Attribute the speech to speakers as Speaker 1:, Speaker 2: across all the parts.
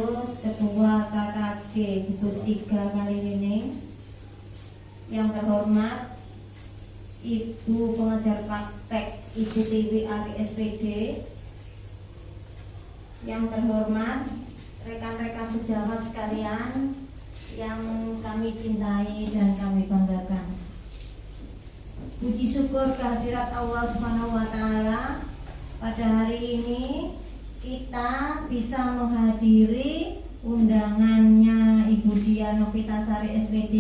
Speaker 1: pengurus Ketua KKG Gugus 3 Kaliwining, yang terhormat Ibu Pengajar Praktek Ibu Tiwi Ari SPD, yang terhormat rekan-rekan pejabat sekalian yang kami cintai dan kami banggakan. Puji syukur kehadirat Allah Subhanahu wa Ta'ala, pada hari ini kita bisa menghadiri undangannya Ibu Dian Novitasari SPD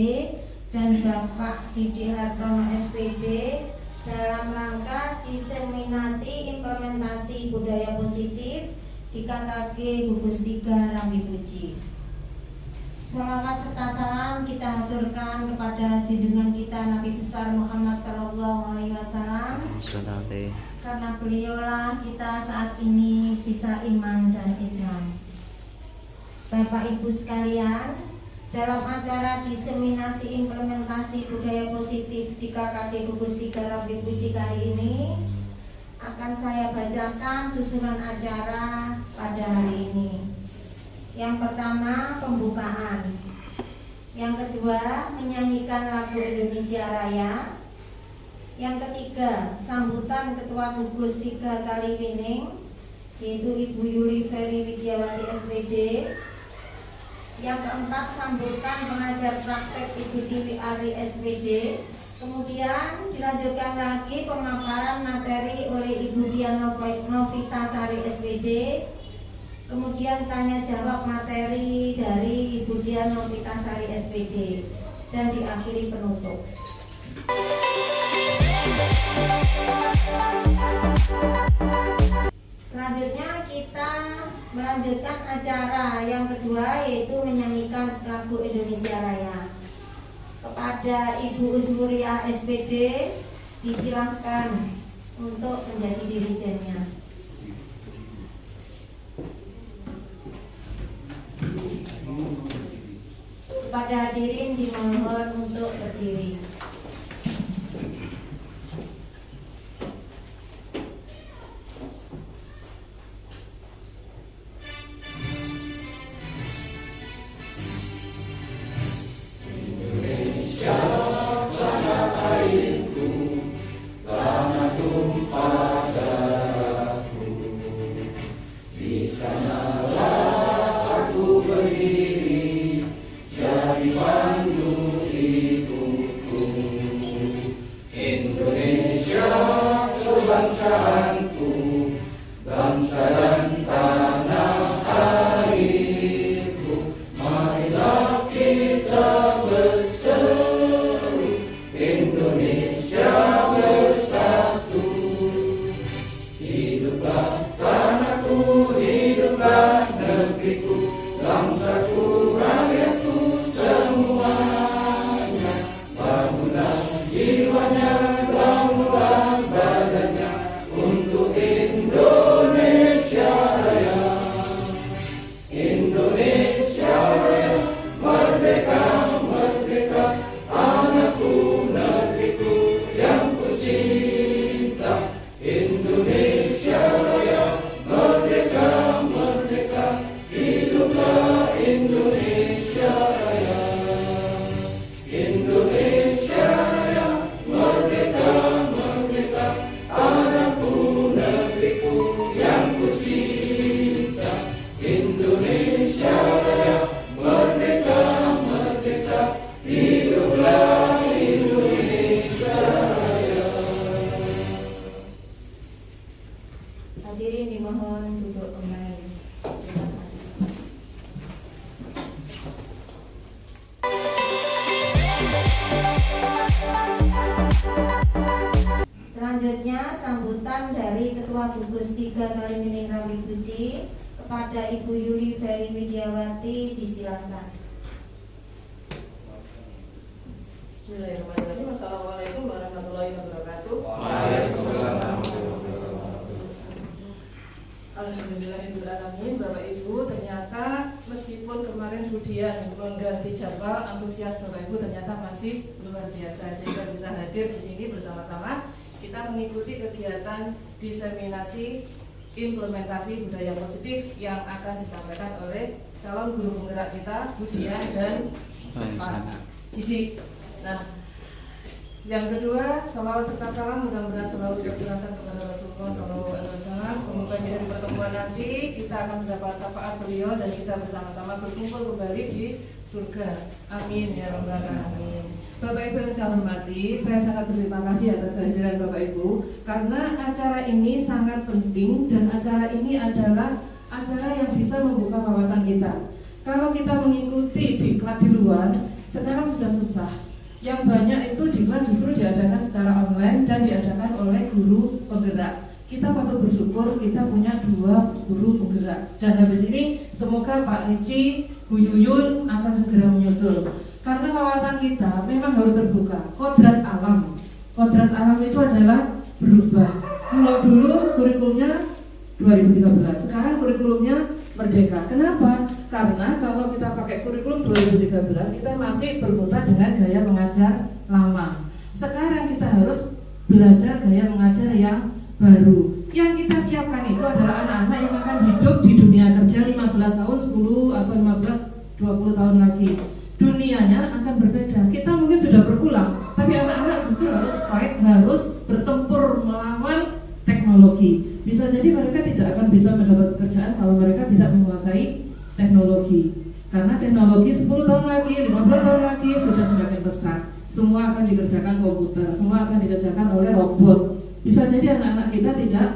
Speaker 1: dan Bapak Didi Hartono SPD dalam rangka diseminasi implementasi budaya positif di KKG Gugus 3 Rambi Puji. Sholawat serta salam kita haturkan kepada junjungan kita Nabi besar Muhammad SAW, karena beliaulah kita saat ini bisa iman dan Islam. Bapak Ibu sekalian, dalam acara diseminasi implementasi budaya positif di KKG Gugus 3 Rambi Puji kali ini akan saya bacakan susunan acara pada hari ini. Yang pertama, pembukaan. Yang kedua, menyanyikan lagu Indonesia Raya. Yang ketiga, sambutan Ketua Gugus 3 Kaliwining, yaitu Ibu Yuli Ferry Widiawati SPD. Yang keempat, sambutan pengajar praktek Ibu Tiwi Ari SPD. Kemudian dilanjutkan lagi pemaparan materi oleh Ibu Dian Novitasari SPD. Kemudian tanya jawab materi dari Ibu Dian Novitasari SPD, dan diakhiri penutup. Selanjutnya kita melanjutkan acara yang kedua, yaitu menyanyikan lagu Indonesia Raya. Kepada Ibu Usmuriah SPD disilahkan untuk menjadi dirijennya. Kepada hadirin dimohon untuk berdiri. Hadirin dimohon duduk kembali. Terima kasih. Selanjutnya sambutan dari Ketua Gugus 3 Kaliwining Rambi Puji kepada Ibu Yuli Ferry Widiawati disilakan.
Speaker 2: Bismillahirrahmanirrahim. Assalamualaikum warahmatullahi wabarakatuh.
Speaker 3: Waalaikumsalam.
Speaker 2: Alhamdulillahirrahmanirrahim. Bapak Ibu, ternyata meskipun kemarin Bu Dian mengganti jadwal, antusias Bapak Ibu ternyata masih luar biasa sehingga bisa hadir di sini bersama-sama kita mengikuti kegiatan diseminasi implementasi budaya positif yang akan disampaikan oleh calon guru penggerak kita, Bu Dian dan Pak Didik. Nah, yang kedua, salawat serta salam mudah-mudahan selalu tercurahkan kepada Rasulullah SAW. Semoga di hari pertemuan nanti kita akan mendapat syafaat beliau dan kita bersama-sama berkumpul kembali di surga. Amin ya rabbal alamin. Bapak Ibu yang saya hormati, saya sangat berterima kasih atas kehadiran Bapak Ibu karena acara ini sangat penting dan acara ini adalah acara yang bisa membuka wawasan kita. Kalau kita mengikuti diklat di luar, sekarang sudah susah. Yang banyak itu diklat justru diadakan secara online dan diadakan oleh guru penggerak. Kita patut bersyukur kita punya 2 guru penggerak. Dan habis ini semoga Pak Ricci, Bu Yuyun akan segera menyusul. Karena wawasan kita memang harus terbuka. Kodrat alam itu adalah berubah. Kalau dulu kurikulumnya 2013, sekarang kurikulumnya Merdeka. Kenapa? Karena kalau kita pakai kurikulum 2013 kita masih berkutat dengan gaya mengajar lama. Sekarang kita harus belajar gaya mengajar yang baru. Yang kita siapkan itu adalah anak-anak yang akan hidup di dunia kerja 15 tahun, 10 atau 15, 20 tahun lagi. Dunianya akan berbeda. Kita mungkin sudah berpulang, tapi anak-anak justru harus fight, harus bertempur melawan teknologi. Bisa jadi mereka tidak akan bisa mendapat pekerjaan kalau mereka tidak menguasai teknologi. Karena teknologi 10 tahun lagi, 15 tahun lagi sudah semakin pesat. Semua akan dikerjakan komputer, semua akan dikerjakan oleh robot. Bisa jadi anak-anak kita tidak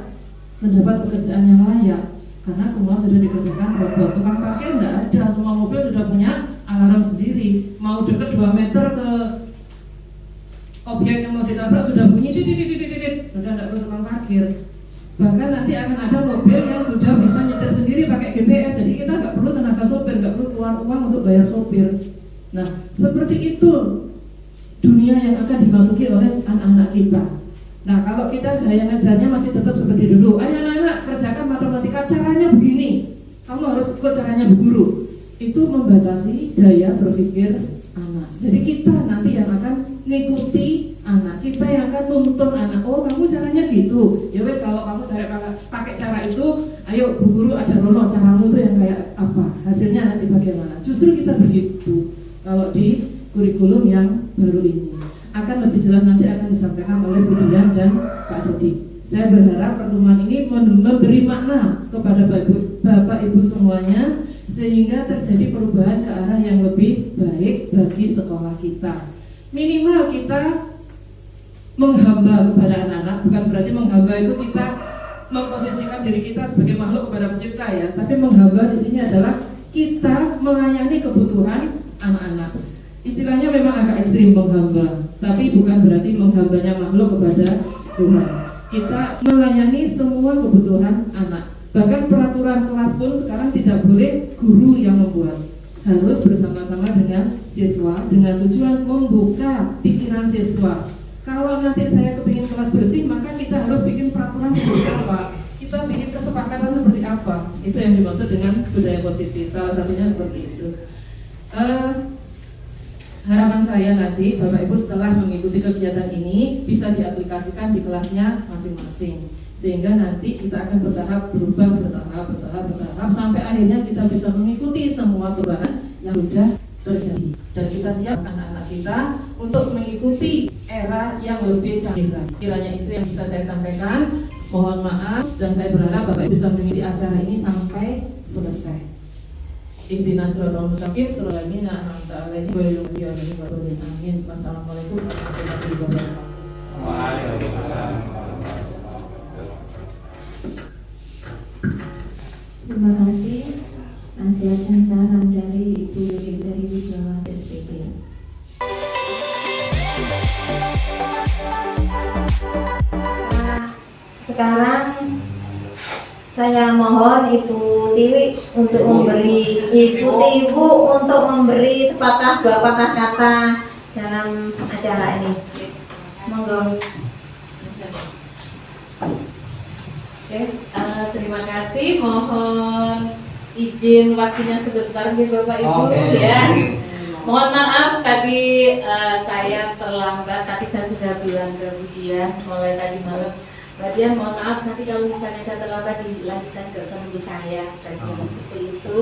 Speaker 2: mendapat pekerjaan yang layak karena semua sudah dikerjakan robot. Tukang parkir tidak ada, semua mobil sudah punya alarm sendiri. Mau dekat 2 meter ke objek yang mau ditabrak sudah bunyi didit, sudah tidak perlu tukang parkir. Bahkan nanti akan ada mobil yang sudah bisa nyetir sendiri pakai GPS, jadi kita nggak perlu tenaga sopir, nggak perlu keluar uang untuk bayar sopir. Nah, seperti itu dunia yang akan dimasuki oleh anak-anak kita. Nah, kalau kita gaya ngajarnya masih tetap seperti dulu, ayo anak-anak kerjakan matematika caranya begini, kamu harus ikut caranya bu guru. Itu membatasi daya berpikir anak. Jadi kita nanti yang akan ngikuti anak, kita yang akan tuntun anak. Oh, kamu caranya gitu. Ya wes, kalau kamu pakai cara itu, ayo bu guru ajar rono caramu itu yang kayak apa? Hasilnya nanti bagaimana? Justru kita begitu. Kalau di kurikulum yang baru ini akan lebih jelas nanti akan disampaikan oleh Bu Dian dan Pak Didik. Saya berharap pertemuan ini memberi makna kepada Bapak Ibu semuanya sehingga terjadi perubahan ke arah yang lebih baik bagi sekolah kita. Minimal kita menghamba kepada anak-anak, bukan berarti menghamba itu kita memposisikan diri kita sebagai makhluk kepada pencipta ya, tapi menghamba di sini adalah kita melayani kebutuhan anak-anak. Istilahnya memang agak ekstrim menghamba, tapi bukan berarti menghambanya makhluk kepada Tuhan. Kita melayani semua kebutuhan anak. Bahkan peraturan kelas pun sekarang tidak boleh guru yang membuat, harus bersama-sama dengan siswa dengan tujuan membuka pikiran siswa. Kalau nanti saya kepingin kelas bersih, maka kita harus bikin peraturan seperti apa, kita bikin kesepakatan seperti apa. Itu yang dimaksud dengan budaya positif. Salah satunya seperti itu. Harapan saya nanti Bapak Ibu setelah mengikuti kegiatan ini bisa diaplikasikan di kelasnya masing-masing, sehingga nanti kita akan bertahap bertahap sampai akhirnya kita bisa mengikuti semua perubahan yang sudah terjadi dan kita siap anak-anak kita untuk mengikuti era yang lebih canggih lagi. Kiranya itu yang bisa saya sampaikan. Mohon maaf dan saya berharap Bapak Ibu bisa mengikuti acara ini sampai selesai. Ihdinas siratal mustaqim, siratal ladzina an'amta 'alaihim ghairil maghdubi 'alaihim waladdallin. Amin. Wassalamualaikum warahmatullahi wabarakatuh.
Speaker 3: Waalaikumsalam.
Speaker 1: Terima kasih. Nasihat dan saran dari Ibu Yuli dari Wijawati SPD. Sekarang saya mohon Ibu Tiwi untuk memberi sepatah dua patah kata dalam acara ini. Monggo.
Speaker 4: Oke, terima kasih. Mohon izin waktunya sebentar nih Bapak Ibu ya. Mohon maaf tadi saya terlambat, tapi saya sudah bilang ke Bu Dian mulai tadi malam. Mbak Dian, mohon maaf nanti kalau misalnya saya terlambat dilanjutkan ke nunggu saya dan seperti itu.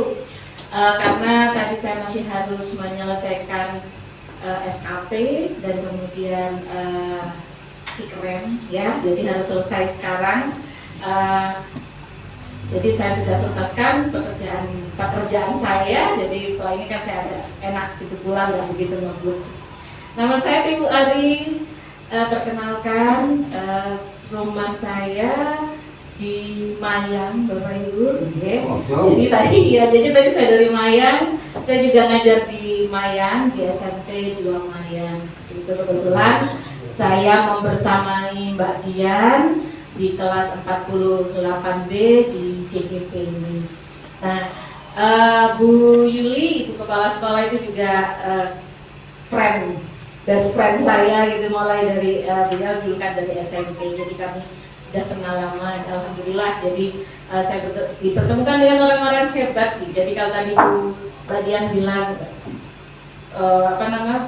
Speaker 4: karena tadi saya masih harus menyelesaikan SKP dan kemudian Cikrem ya, jadi harus selesai sekarang. Jadi saya sudah tuntaskan pekerjaan saya, jadi setelah ini kan saya agak enak gitu pulang, nggak begitu ngebut. Nama saya Ibu Ari, perkenalkan rumah saya di Mayang, Bapak Ibu. Okay. Jadi tadi saya dari Mayang, saya juga ngajar di Mayang, di SMP 2 Mayang. Itu kebetulan saya membersamai Mbak Dian di kelas 48B di JGP ini. Nah, Bu Yuli, Ibu Kepala Sekolah itu juga best friend saya gitu, mulai dari beliau dulu kan dari SMP, jadi kami sudah kenal lama, alhamdulillah. Jadi saya dipertemukan dengan orang-orang hebat. Jadi kalau tadi Bu Dian bilang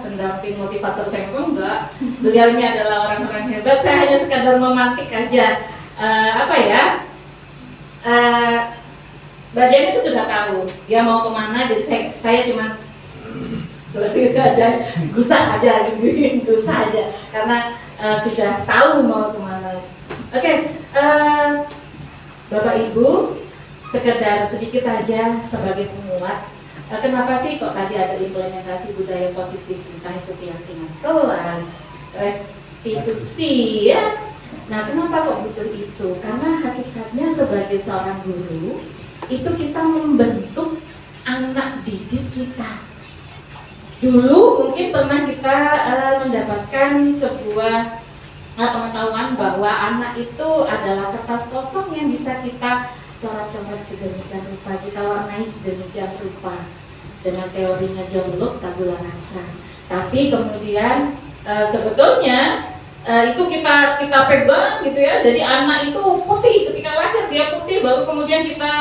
Speaker 4: pendamping motivator saya, enggak, beliau ini adalah orang-orang hebat. Saya hanya sekadar memantik aja. Mbak Dian itu sudah tahu dia mau kemana, jadi saya cuma gusah aja karena sudah tahu mau kemana. Oke, Bapak Ibu, sekedar sedikit aja sebagai penguat. Kenapa sih kok tadi ada implementasi budaya positif, entah itu keyakinan kelas, restitusi ya. Nah, kenapa kok butuh itu? Karena hakikatnya sebagai seorang guru itu kita membentuk anak didik kita. Dulu mungkin pernah kita mendapatkan sebuah pengetahuan bahwa anak itu adalah kertas kosong yang bisa kita coret-coret sedemikian rupa, kita warnai sedemikian rupa dengan teorinya John Locke, tabula rasa. Tapi kemudian sebetulnya itu kita pegang gitu ya. Jadi anak itu putih, ketika lahir dia putih, baru kemudian kita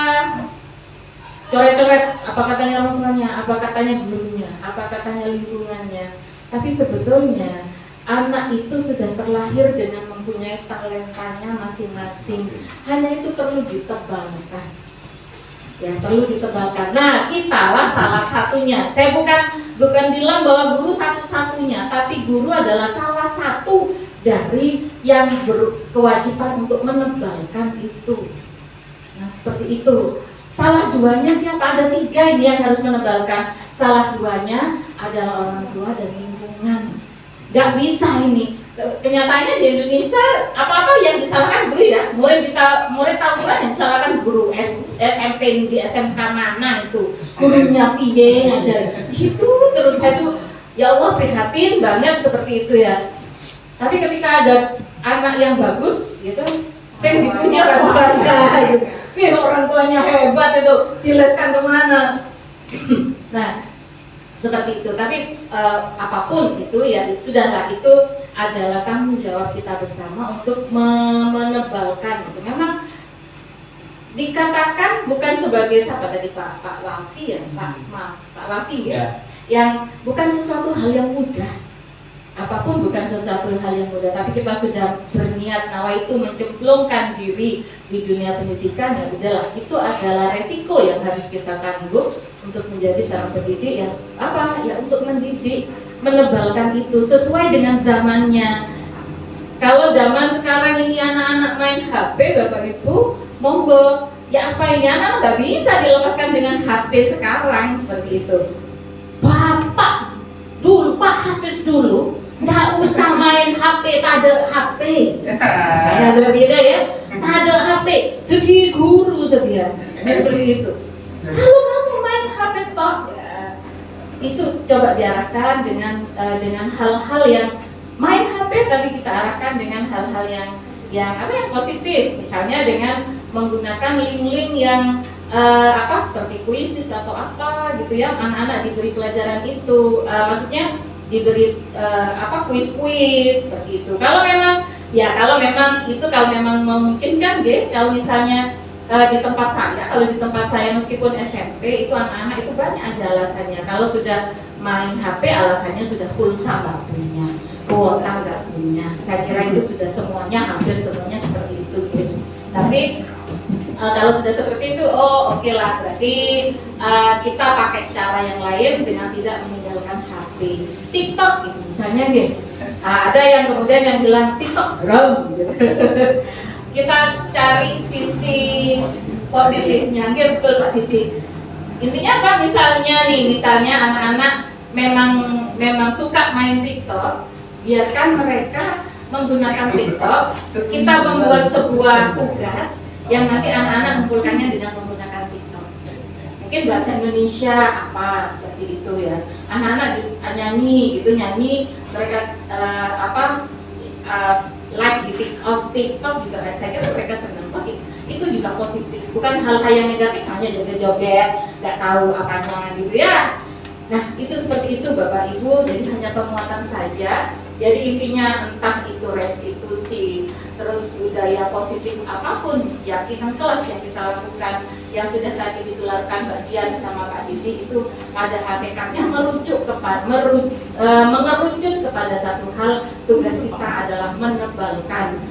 Speaker 4: coret-coret apa katanya orang tuanya, apa katanya gurunya, apa katanya lingkungannya. Tapi sebetulnya anak itu sudah terlahir dengan mempunyai talentanya masing-masing. Hanya itu perlu ditebalkan. Ya, perlu ditebalkan. Nah, kitalah salah satunya. Saya bukan bilang bahwa guru satu-satunya, tapi guru adalah salah satu dari yang berkewajiban untuk menebalkan itu. Nah, seperti itu. Salah duanya siapa? Ada 3 ini yang harus menebalkan. Salah duanya adalah orang tua dan lingkungan. Gak bisa ini. Kenyataannya di Indonesia apa-apa yang disalahkan guru ya. Murid tawuran yang disalahkan guru. SMP di SMK mana itu gurunya piye ngajar. Gitu terus saya tuh ya Allah prihatin banget seperti itu ya. Tapi ketika ada anak yang bagus gitu, saya dipuji orang tuanya gitu. Orang tuanya hebat itu, dileskan kemana? Nah, seperti itu. Tapi apapun itu ya sudahlah, itu adalah tanggung jawab kita bersama untuk menebalkan. Gitu. Memang dikatakan bukan sebagai siapa tadi Pak Wafi ya, Pak Wafi ya, yang bukan sesuatu hal yang mudah. Apapun bukan sesuatu hal yang mudah, tapi kita sudah berniat nawaitu mencemplungkan diri di dunia pendidikan, ya udahlah, itu adalah resiko yang harus kita tanggung untuk menjadi seorang pendidik yang untuk mendidik, menebalkan itu sesuai dengan zamannya. Kalau zaman sekarang ini anak-anak main HP, Bapak Ibu, monggo, ya apa ini anak nggak bisa dilepaskan dengan HP sekarang seperti itu. Bapak dulu, Pak Hasis dulu nggak usah main HP, tak ada HP. Saya berbeda ya, tak ada HP. Jadi guru sedia seperti itu. Kalau kamu main HP toh, ya, itu coba diarahkan dengan hal-hal yang main HP tadi kita arahkan dengan hal-hal yang positif. Misalnya dengan menggunakan link-link yang seperti kuisis atau apa gitu ya, anak-anak diberi pelajaran itu, maksudnya diberi kuis-kuis seperti itu. Kalau memang memungkinkan deh, kalau misalnya di tempat saya meskipun SMP itu anak-anak itu banyak aja alasannya. Kalau sudah main HP alasannya sudah pulsa nggak punya, kuota nggak punya. Saya kira itu sudah hampir semuanya seperti itu. Tapi Kalau sudah seperti itu, oh oke lah, berarti kita pakai cara yang lain dengan tidak meninggalkan HP. TikTok gitu, misalnya gitu. Ada yang kemudian yang bilang TikTok gram gitu. Kita cari sisi positifnya, gitu betul Pak Didi. Intinya apa? Misalnya anak-anak memang suka main TikTok, biarkan mereka menggunakan TikTok. Kita membuat sebuah tugas yang nanti anak-anak mengumpulkannya dengan menggunakan TikTok. Mungkin bahasa Indonesia apa seperti itu ya. Anak-anak nyanyi, mereka live di TikTok juga saya kira mereka senang. Itu juga positif, bukan hal-hal yang negatif, hanya joget-joget, nggak tahu apanya gitu ya. Nah itu seperti itu Bapak Ibu, jadi hanya penguatan saja. Jadi intinya entah itu restitusi, terus budaya positif apapun, keyakinan kelas yang kita lakukan, yang sudah tadi ditularkan Mbak Dian sama Pak Didi, itu pada hakikatnya mengerucut kepada satu hal. Tugas kita adalah menebalkan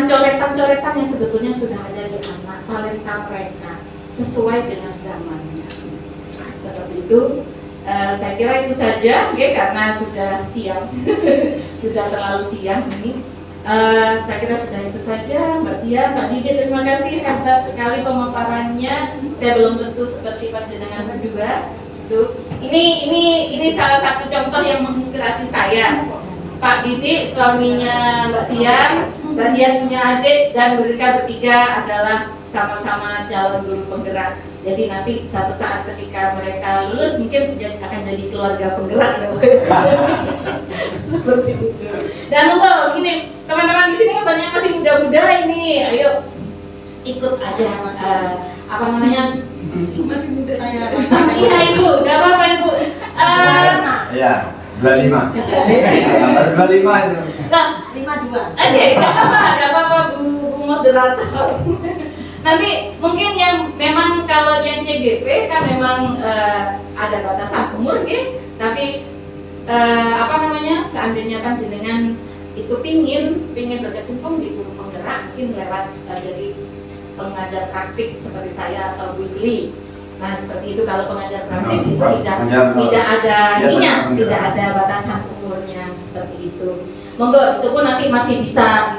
Speaker 4: coretan-coretan yang sebetulnya sudah ada di anak talenta mereka sesuai dengan zamannya. Nah, seperti itu. Saya kira itu saja, karena sudah siang, sudah terlalu siang ini. Saya kira sudah itu saja, Mbak Tia, Pak Didi, terima kasih hebat sekali pemaparannya. Saya belum tentu seperti panjenengan berdua. Ini salah satu contoh yang menginspirasi saya. Pak Didi suaminya Mbak Dian punya adik, dan mereka bertiga adalah sama-sama calon guru penggerak. Jadi nanti suatu saat ketika mereka lulus mungkin akan jadi keluarga penggerak ya. Seperti itu. Dan untuk ini teman-teman di sini kan banyak masih muda-muda ini. Ayo ikut aja masih muda. Iya Ibu, enggak apa-apa Ibu.
Speaker 5: Iya, 25. Baru 25 itu.
Speaker 4: Nah, 52. Oke, enggak apa-apa Bu moderator. Nanti mungkin yang memang kalau yang CGP kan memang ada batasan umur gitu, tapi seandainya kan jenengan itu pingin berkecimpung di guru penggerak, mungkin lewat jadi pengajar praktik seperti saya atau Bu Yuli. Nah seperti itu, kalau pengajar praktik itu tidak ada ininya, tidak ada batasan umurnya seperti itu. Monggo, itu pun nanti masih bisa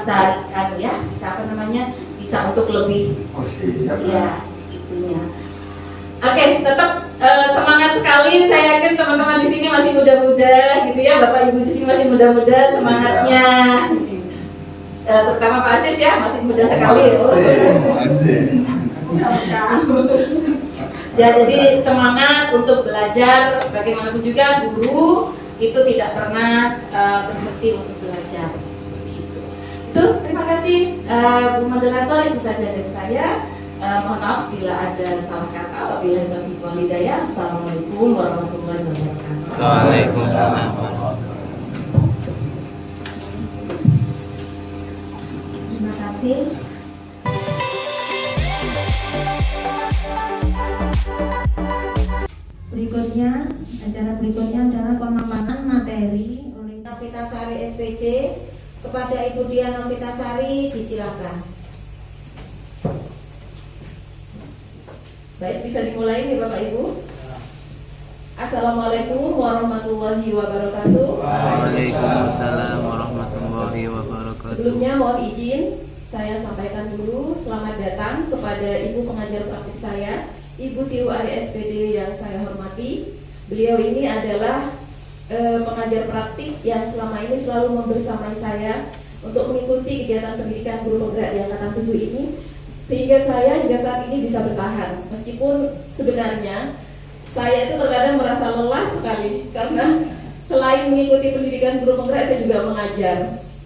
Speaker 4: bisa untuk lebih ya itunya. Oke, tetap semangat sekali. Saya yakin teman-teman di sini masih muda-muda gitu ya, Bapak Ibu di sini masih muda-muda semangatnya. Terutama Pak Aziz ya, masih muda sekali. Ya, jadi semangat untuk belajar. Bagaimanapun juga guru itu tidak pernah berhenti untuk belajar. Itu, terima kasih Bu Moderator, itu saja dari saya. Mohon maaf bila ada salah kata. Wabillahi taufiq wal hidayah. Assalamualaikum warahmatullahi wabarakatuh.
Speaker 3: Waalaikumsalam.
Speaker 1: Terima kasih. Acara berikutnya adalah pemaparan materi oleh Novitasari SPD. Kepada Ibu Dian Novitasari, disilakan.
Speaker 4: Baik, bisa dimulai nih Bapak Ibu. Assalamualaikum warahmatullahi wabarakatuh.
Speaker 3: Waalaikumsalam warahmatullahi wabarakatuh.
Speaker 4: Sebelumnya mohon izin saya sampaikan dulu selamat datang kepada Ibu pengajar praktik saya, Ibu Tiu Ari SPD yang saya hormati. Beliau ini adalah pengajar praktik yang selama ini selalu membersamai saya untuk mengikuti kegiatan pendidikan guru penggerak di angkatan 7 ini, sehingga saya hingga saat ini bisa bertahan. Meskipun sebenarnya saya itu terkadang merasa lelah sekali, karena selain mengikuti pendidikan guru penggerak saya juga mengajar.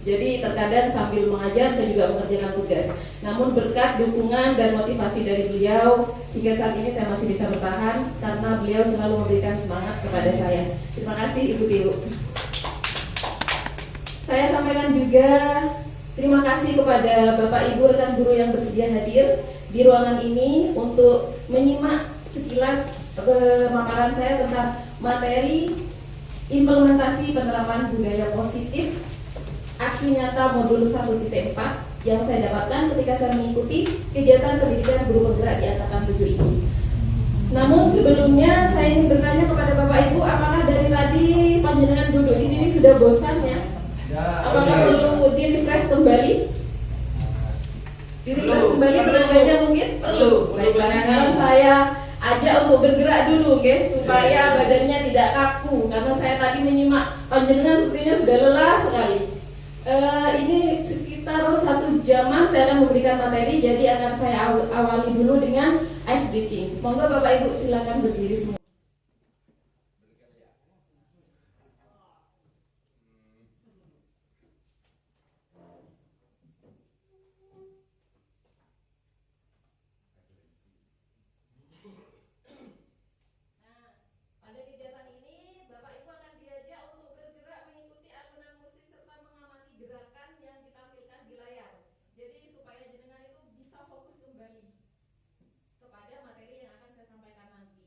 Speaker 4: Jadi terkadang sambil mengajar saya juga mengerjakan tugas. Namun berkat dukungan dan motivasi dari beliau, hingga saat ini saya masih bisa bertahan karena beliau selalu memberikan semangat kepada saya. Terima kasih Ibu Tiu. Saya sampaikan juga terima kasih kepada Bapak Ibu rekan guru yang bersedia hadir di ruangan ini untuk menyimak sekilas pemaparan saya tentang materi implementasi penerapan budaya positif aksi nyata modul 1.4 yang saya dapatkan ketika saya mengikuti kegiatan pendidikan guru penggerak di angkatan 7 ini. Namun sebelumnya saya ingin bertanya kepada Bapak Ibu, apakah dari tadi panjenengan duduk di sini sudah bosan ya? Apakah perlu di-refresh kembali? Di-refresh kembali tenaganya mungkin? Perlu. Baiklah, sekarang saya ajak untuk bergerak dulu, supaya badannya tidak kaku. Karena saya tadi menyimak panjenengan sepertinya sudah lelah sekali. Ini sekitar 1 jam saya akan memberikan materi, jadi akan saya awali dulu dengan ice breaking. Monggo Bapak Ibu silakan berdiri semua. Pada kegiatan ini, Bapak Ibu akan diajak untuk bergerak mengikuti alunan musik serta mengamati gerakan yang ditampilkan di layar. Jadi supaya jenengan itu bisa fokus kembali kepada materi yang akan saya sampaikan nanti.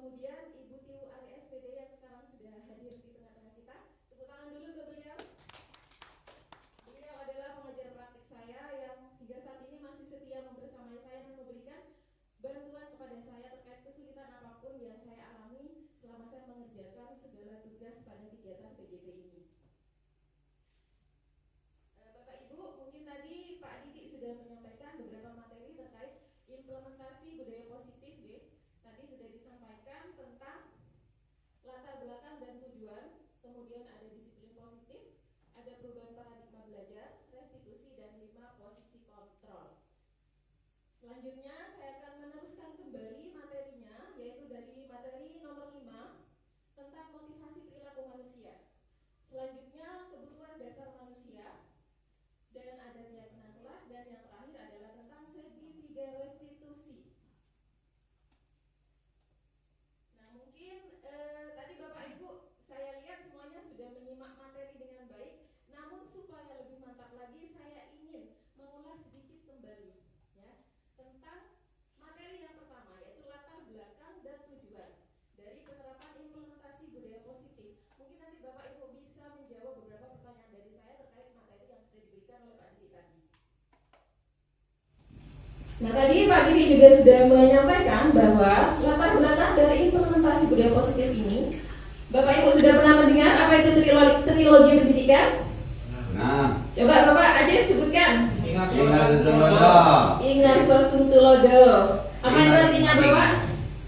Speaker 4: kemudian Ibu Tiu Ari SPD yang sekarang sudah hadir di tengah-tengah kita. Tepuk tangan dulu ke beliau. Beliau adalah pengajar praktik saya yang hingga saat ini masih setia membersamai saya dan memberikan bantuan kepada saya terkait kesulitan apapun yang saya alami selama saya mengerjakan segala tugas pada kegiatan PGP ini. Bapak Ibu, mungkin tadi Pak Diki sudah menyampaikan beberapa materi terkait implementasi budaya positif D. Tadi sudah disampaikan tentang latar belakang dan tujuan, kemudian ada disiplin positif, ada perubahan paradigma belajar, restitusi, dan 5 posisi kontrol. Selanjutnya saya akan meneruskan kembali materinya, yaitu dari materi nomor 5 tentang motivasi perilaku manusia. Selanjutnya kebutuhan dasar manusia, dan ada keyakinan kelas, dan yang terakhir adalah tentang segitiga restitusi. Nah mungkin tadi Bapak Ibu saya lihat semuanya sudah menyimak materi dengan baik, namun supaya lebih mantap lagi saya ingin mengulas sedikit kembali ya tentang materi yang pertama, yaitu latar belakang dan tujuan dari penerapan implementasi budaya positif. Mungkin nanti Bapak Ibu bisa menjawab beberapa pertanyaan dari saya terkait materi yang sudah diberikan oleh Pak Didi tadi. Nah tadi Pak Didi juga sudah menyampaikan bahwa latar belakang dari implementasi budaya positif ini, Bapak Ibu sudah pernah mendengar apa itu trilogi pendidikan?
Speaker 5: Nah,
Speaker 4: Coba Bapak aja sebutkan.
Speaker 5: ingat Tulodo.
Speaker 4: Ingat Sosung Tulodo. Apa itu artinya Bapak?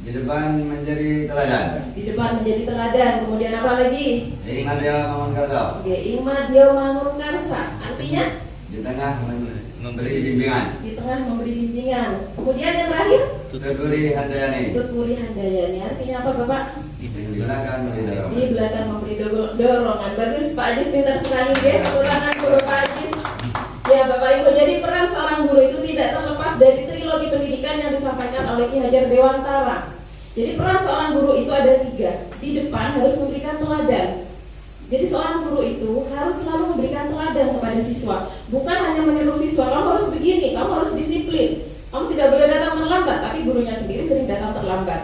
Speaker 5: Di depan menjadi teladan.
Speaker 4: Di depan menjadi teladan. Kemudian apa lagi?
Speaker 5: Ingat dia Mangun Karsa.
Speaker 4: Oke, Ingmat Dio Mangun Karsa. Artinya
Speaker 5: Di tengah memberi bimbingan.
Speaker 4: di tengah memberi bimbingan. Kemudian yang terakhir,
Speaker 5: Tuturi Handayani.
Speaker 4: Tuturi Handayani. Artinya apa Bapak?
Speaker 5: Di belakang memberi dorongan.
Speaker 4: Di belakang memberi dorongan. Bagus, Pak Ajis pintar sekali deh. Tepuk tangan untuk Pak Ajis. Ya Bapak Ibu, jadi peran seorang guru itu tidak terlepas dari trilogi pendidikan yang disampaikan oleh Ki Hajar Dewantara. Jadi peran seorang guru itu ada 3. Di depan harus memberikan teladan. Jadi seorang guru itu harus selalu memberikan teladan kepada siswa. Bukan hanya menyuruh siswa, kamu harus begini, kamu harus disiplin. Kamu tidak boleh datang terlambat, tapi gurunya sendiri sering datang terlambat.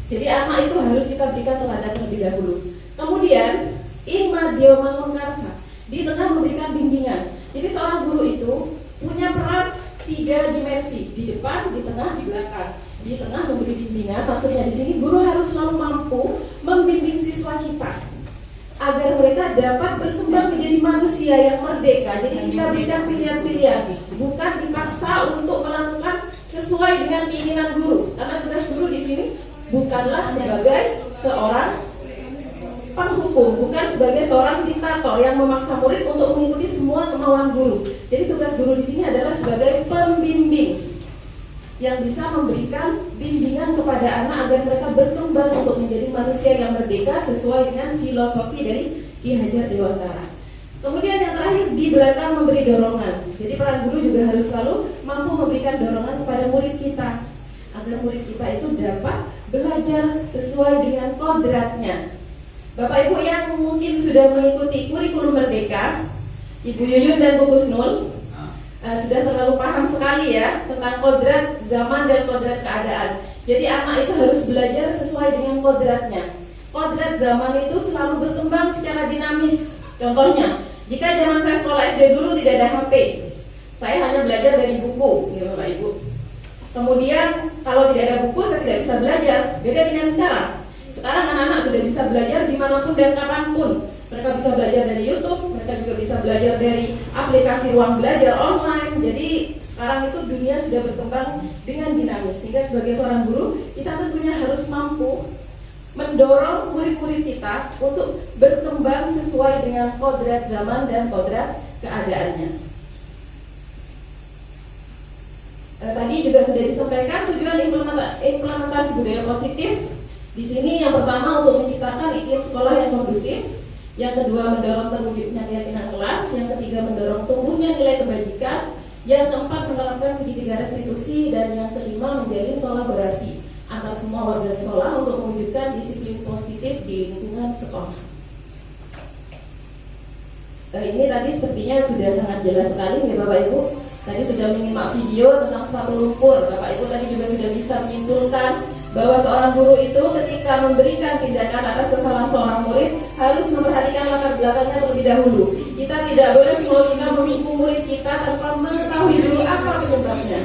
Speaker 4: Jadi anak itu harus kita berikan teladan terlebih dahulu. Kemudian Ingmat Dio Mangun Karsa di tengah memberikan bimbingan. Jadi seorang guru itu punya peran 3 dimensi, di depan, di tengah, di belakang. Di tengah memberi bimbingan, maksudnya di sini guru harus selalu mampu membimbing siswa kita agar mereka dapat berkembang menjadi manusia yang merdeka. Jadi kita berikan pilihan-pilihan, bukan dipaksa untuk melakukan sesuai dengan keinginan guru. Karena tugas guru di sini bukanlah sebagai seorang penghukum, bukan sebagai seorang diktator yang memaksa murid untuk mengikuti semua kemauan guru. Jadi tugas guru di sini adalah sebagai pembimbing yang bisa memberikan bimbingan kepada anak agar mereka berkembang untuk menjadi manusia yang merdeka sesuai dengan filosofi dari Ki Hajar Dewantara. Kemudian yang terakhir, di belakang memberi dorongan. Jadi peran guru juga harus selalu mampu memberikan dorongan kepada murid kita agar murid kita itu dapat belajar sesuai dengan kodratnya. Bapak Ibu yang mungkin sudah mengikuti kurikulum Merdeka, Ibu Yuyun dan Bu Kusnul sudah terlalu paham sekali ya tentang kodrat zaman dan kodrat keadaan. Jadi anak itu harus belajar sesuai dengan kodratnya. Kodrat zaman itu selalu berkembang secara dinamis. Contohnya, jika zaman saya sekolah SD dulu tidak ada HP, saya hanya belajar dari buku, ya Bapak Ibu. Kemudian kalau tidak ada buku saya tidak bisa belajar. Beda dengan sekarang. Sekarang anak-anak sudah bisa belajar dimanapun dan kapanpun. Mereka bisa belajar dari YouTube, mereka juga bisa belajar dari aplikasi ruang belajar online. Jadi sekarang itu dunia sudah berkembang dengan dinamis. Sehingga sebagai seorang guru, kita tentunya harus mampu mendorong murid-murid kita untuk berkembang sesuai dengan kodrat zaman dan kodrat keadaannya. Tadi juga sudah disampaikan tujuan implementasi budaya positif. Di sini yang pertama untuk menciptakan iklim sekolah yang kondusif, yang kedua mendorong terwujudnya keyakinan kelas, yang ketiga mendorong tumbuhnya nilai kebajikan, yang keempat menerapkan segitiga restitusi, dan yang kelima menjalin kolaborasi antar semua warga sekolah untuk mewujudkan disiplin positif di lingkungan sekolah. Ini tadi sepertinya sudah sangat jelas sekali ya Bapak Ibu. Tadi sudah menyimak video tentang sepatu lumpur. Bapak Ibu tadi juga sudah bisa menyimpulkan bahwa seorang guru itu ketika memberikan tindakan atas kesalahan seorang murid harus memperhatikan latar belakangnya terlebih dahulu. Kita tidak boleh kita menghukum murid kita tanpa mengetahui dulu apa penyebabnya.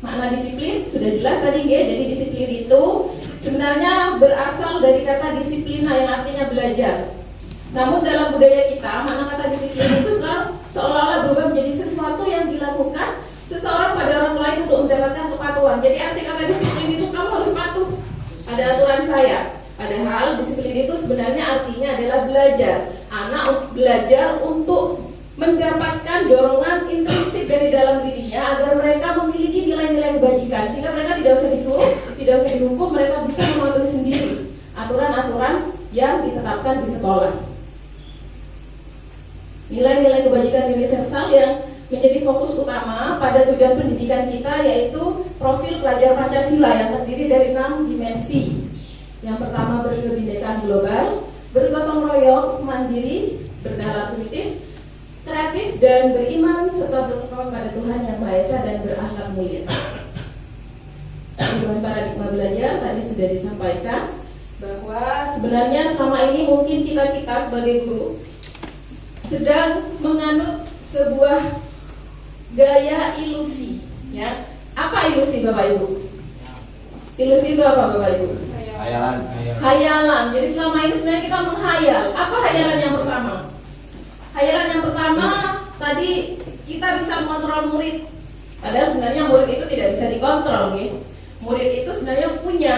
Speaker 4: Makna disiplin sudah jelas tadi, jadi disiplin itu sebenarnya berasal dari kata disiplina yang artinya belajar. Namun dalam budaya kita, makna kata disiplin itu seolah-olah berubah menjadi sesuatu yang dilakukan seseorang pada orang lain untuk mendapatkan kepatuhan. Jadi arti kata disiplin itu kamu harus patuh pada aturan saya. Padahal disiplin itu sebenarnya artinya adalah belajar. Anak belajar untuk mendapatkan dorongan intrinsik dari dalam dirinya agar mereka memiliki nilai-nilai kebajikan, sehingga mereka tidak usah disuruh, tidak usah dihukum, mereka bisa mematuhi sendiri aturan-aturan yang ditetapkan di sekolah. Nilai-nilai kebajikan universal yang menjadi fokus utama pada tujuan pendidikan kita yaitu profil pelajar Pancasila yang terdiri dari 6 dimensi. Yang pertama berkebinekaan global, bergotong royong, mandiri, bernalar kritis, kreatif dan beriman serta bertakwa pada Tuhan Yang Maha Esa dan berakhlak mulia. Perubahan paradigma belajar tadi sudah disampaikan bahwa sebenarnya selama ini mungkin kita sebagai guru sedang menganut sebuah gaya ilusi, ya. Apa ilusi Bapak Ibu? Ilusi itu apa Bapak Ibu? Hayalan. Jadi selama ini sebenarnya kita menghayal. Apa hayalan yang pertama? Hayalan yang pertama tadi kita bisa mengontrol murid. Padahal sebenarnya murid itu tidak bisa dikontrol, ya. Murid itu sebenarnya punya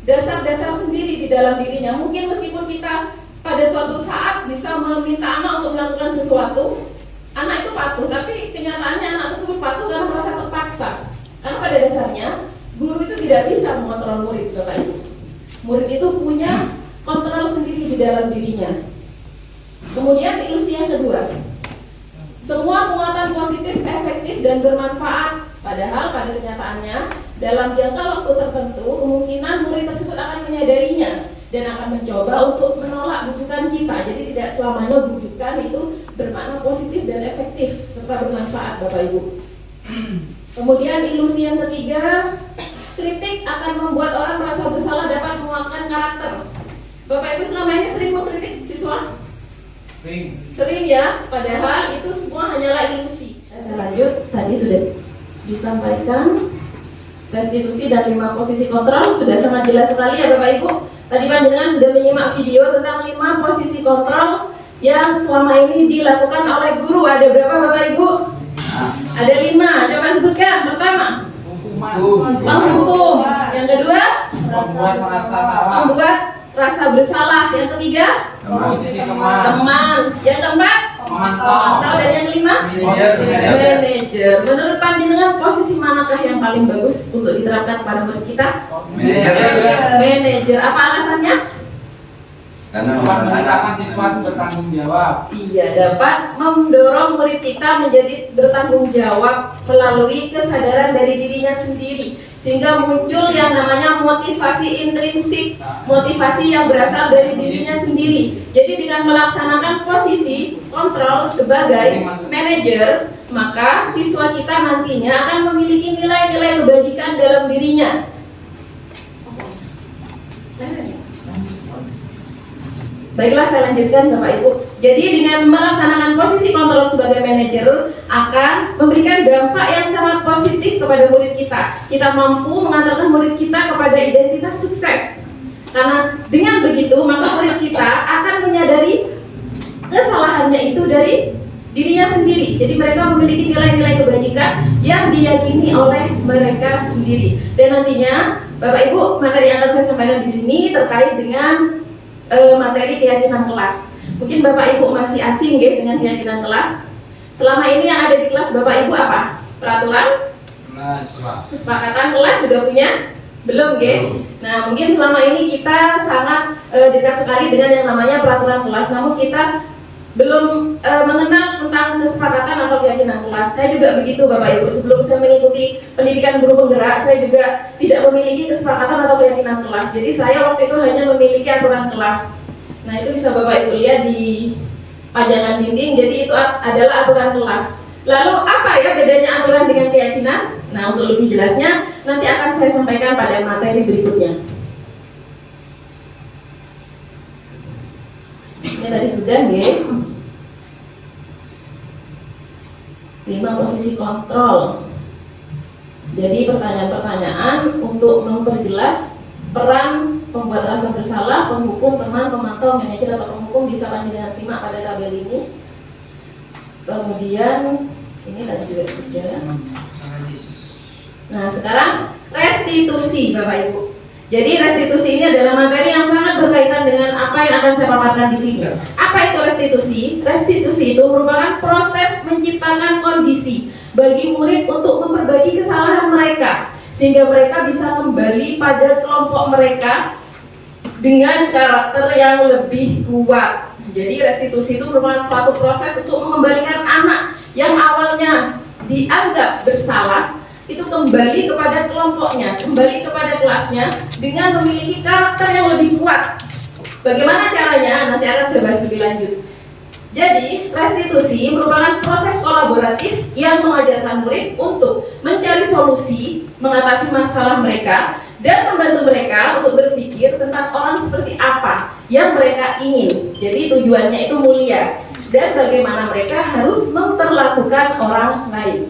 Speaker 4: dasar-dasar sendiri di dalam dirinya. Mungkin meskipun kita pada suatu saat bisa meminta anak untuk melakukan sesuatu, anak itu patuh, tapi kenyataannya anak tersebut patuh karena merasa terpaksa. Karena pada dasarnya guru itu tidak bisa mengontrol murid, Bapak Ibu. Murid itu punya kontrol sendiri di dalam dirinya. Kemudian ilusi yang kedua, semua muatan positif, efektif dan bermanfaat. Padahal pada kenyataannya dalam jangka waktu tertentu kemungkinan murid tersebut akan menyadarinya dan akan mencoba untuk menolak bujukan kita. Jadi tidak selamanya bujukan itu bermakna positif dan efektif serta bermanfaat, Bapak Ibu. Kemudian ilusi yang ketiga, kritik akan membuat orang merasa bersalah dapat menguatkan karakter. Bapak Ibu selama ini sering mengkritik siswa? Sering ya, padahal itu semua hanyalah ilusi. Saya lanjut, tadi sudah disampaikan restitusi dan 5 posisi kontrol sudah sangat jelas sekali ya Bapak Ibu. Tadi panjenengan sudah menyimak video tentang 5 posisi kontrol yang selama ini dilakukan oleh guru. Ada berapa Bapak Ibu? Ada 5. Coba sebutkan. Pertama, menghukum. Yang kedua, membuat rasa bersalah. Yang ketiga, teman. Yang keempat, memantau. Dan yang kelima, manajer. Menurut panjenengan posisi manakah yang paling bagus untuk diterapkan pada murid kita? Manajer. Apa alasannya?
Speaker 5: Karena
Speaker 6: menandakan siswa bertanggung jawab.
Speaker 4: Iya, dapat mendorong murid kita menjadi bertanggung jawab melalui kesadaran dari dirinya sendiri, sehingga muncul yang namanya motivasi intrinsik, motivasi yang berasal dari dirinya sendiri. Jadi dengan melaksanakan posisi kontrol sebagai manajer, maka siswa kita nantinya akan memiliki nilai-nilai kebajikan dalam dirinya. Baiklah, saya lanjutkan Bapak Ibu. Jadi dengan melaksanakan posisi kontrol sebagai manajer akan memberikan dampak yang sangat positif kepada murid kita. Kita mampu mengantarkan murid kita kepada identitas sukses. Karena dengan begitu maka murid kita akan menyadari kesalahannya itu dari dirinya sendiri. Jadi mereka memiliki nilai-nilai kebajikan yang diyakini oleh mereka sendiri. Dan nantinya Bapak Ibu, materi yang akan saya sampaikan di sini terkait dengan materi keyakinan kelas. Mungkin Bapak Ibu masih asing ya dengan keyakinan kelas. Selama ini yang ada di kelas Bapak Ibu apa? Peraturan? Kesepakatan kelas sudah punya? Belum ya? Nah mungkin selama ini kita sangat dekat sekali dengan yang namanya peraturan kelas. Namun kita belum mengenal tentang kesepakatan atau keyakinan kelas. Saya juga begitu Bapak Ibu. Sebelum saya mengikuti pendidikan guru penggerak, saya juga tidak memiliki kesepakatan atau keyakinan kelas. Jadi saya waktu itu hanya memiliki aturan kelas. Nah itu bisa Bapak Ibu lihat di pajangan dinding. Jadi itu adalah aturan kelas. Lalu apa ya bedanya aturan dengan keyakinan? Nah, untuk lebih jelasnya nanti akan saya sampaikan pada materi berikutnya. Ini tadi sudah ya. 5 posisi kontrol. Jadi pertanyaan-pertanyaan untuk memperjelas peran pembuat rasa bersalah, penghukum, teman, pemantau, manajer atau penghukum bisa panjenengan simak pada tabel ini. Kemudian ini tadi juga sudah. Nah, sekarang restitusi Bapak Ibu. Jadi restitusi ini adalah materi yang sangat berkaitan dengan apa yang akan saya paparkan di sini. Apa itu restitusi? Restitusi itu merupakan proses menciptakan kondisi bagi murid untuk memperbaiki kesalahan mereka sehingga mereka bisa kembali pada kelompok mereka dengan karakter yang lebih kuat. Jadi restitusi itu merupakan suatu proses untuk mengembalikan anak yang awalnya dianggap bersalah itu kembali kepada kelompoknya, kembali kepada kelasnya dengan memiliki karakter yang lebih kuat. Bagaimana caranya? Nanti akan saya bahas lebih lanjut. Jadi, restitusi merupakan proses kolaboratif yang mengajarkan murid untuk mencari solusi, mengatasi masalah mereka, dan membantu mereka untuk berpikir tentang orang seperti apa yang mereka ingin. Jadi tujuannya itu mulia, dan bagaimana mereka harus memperlakukan orang lain.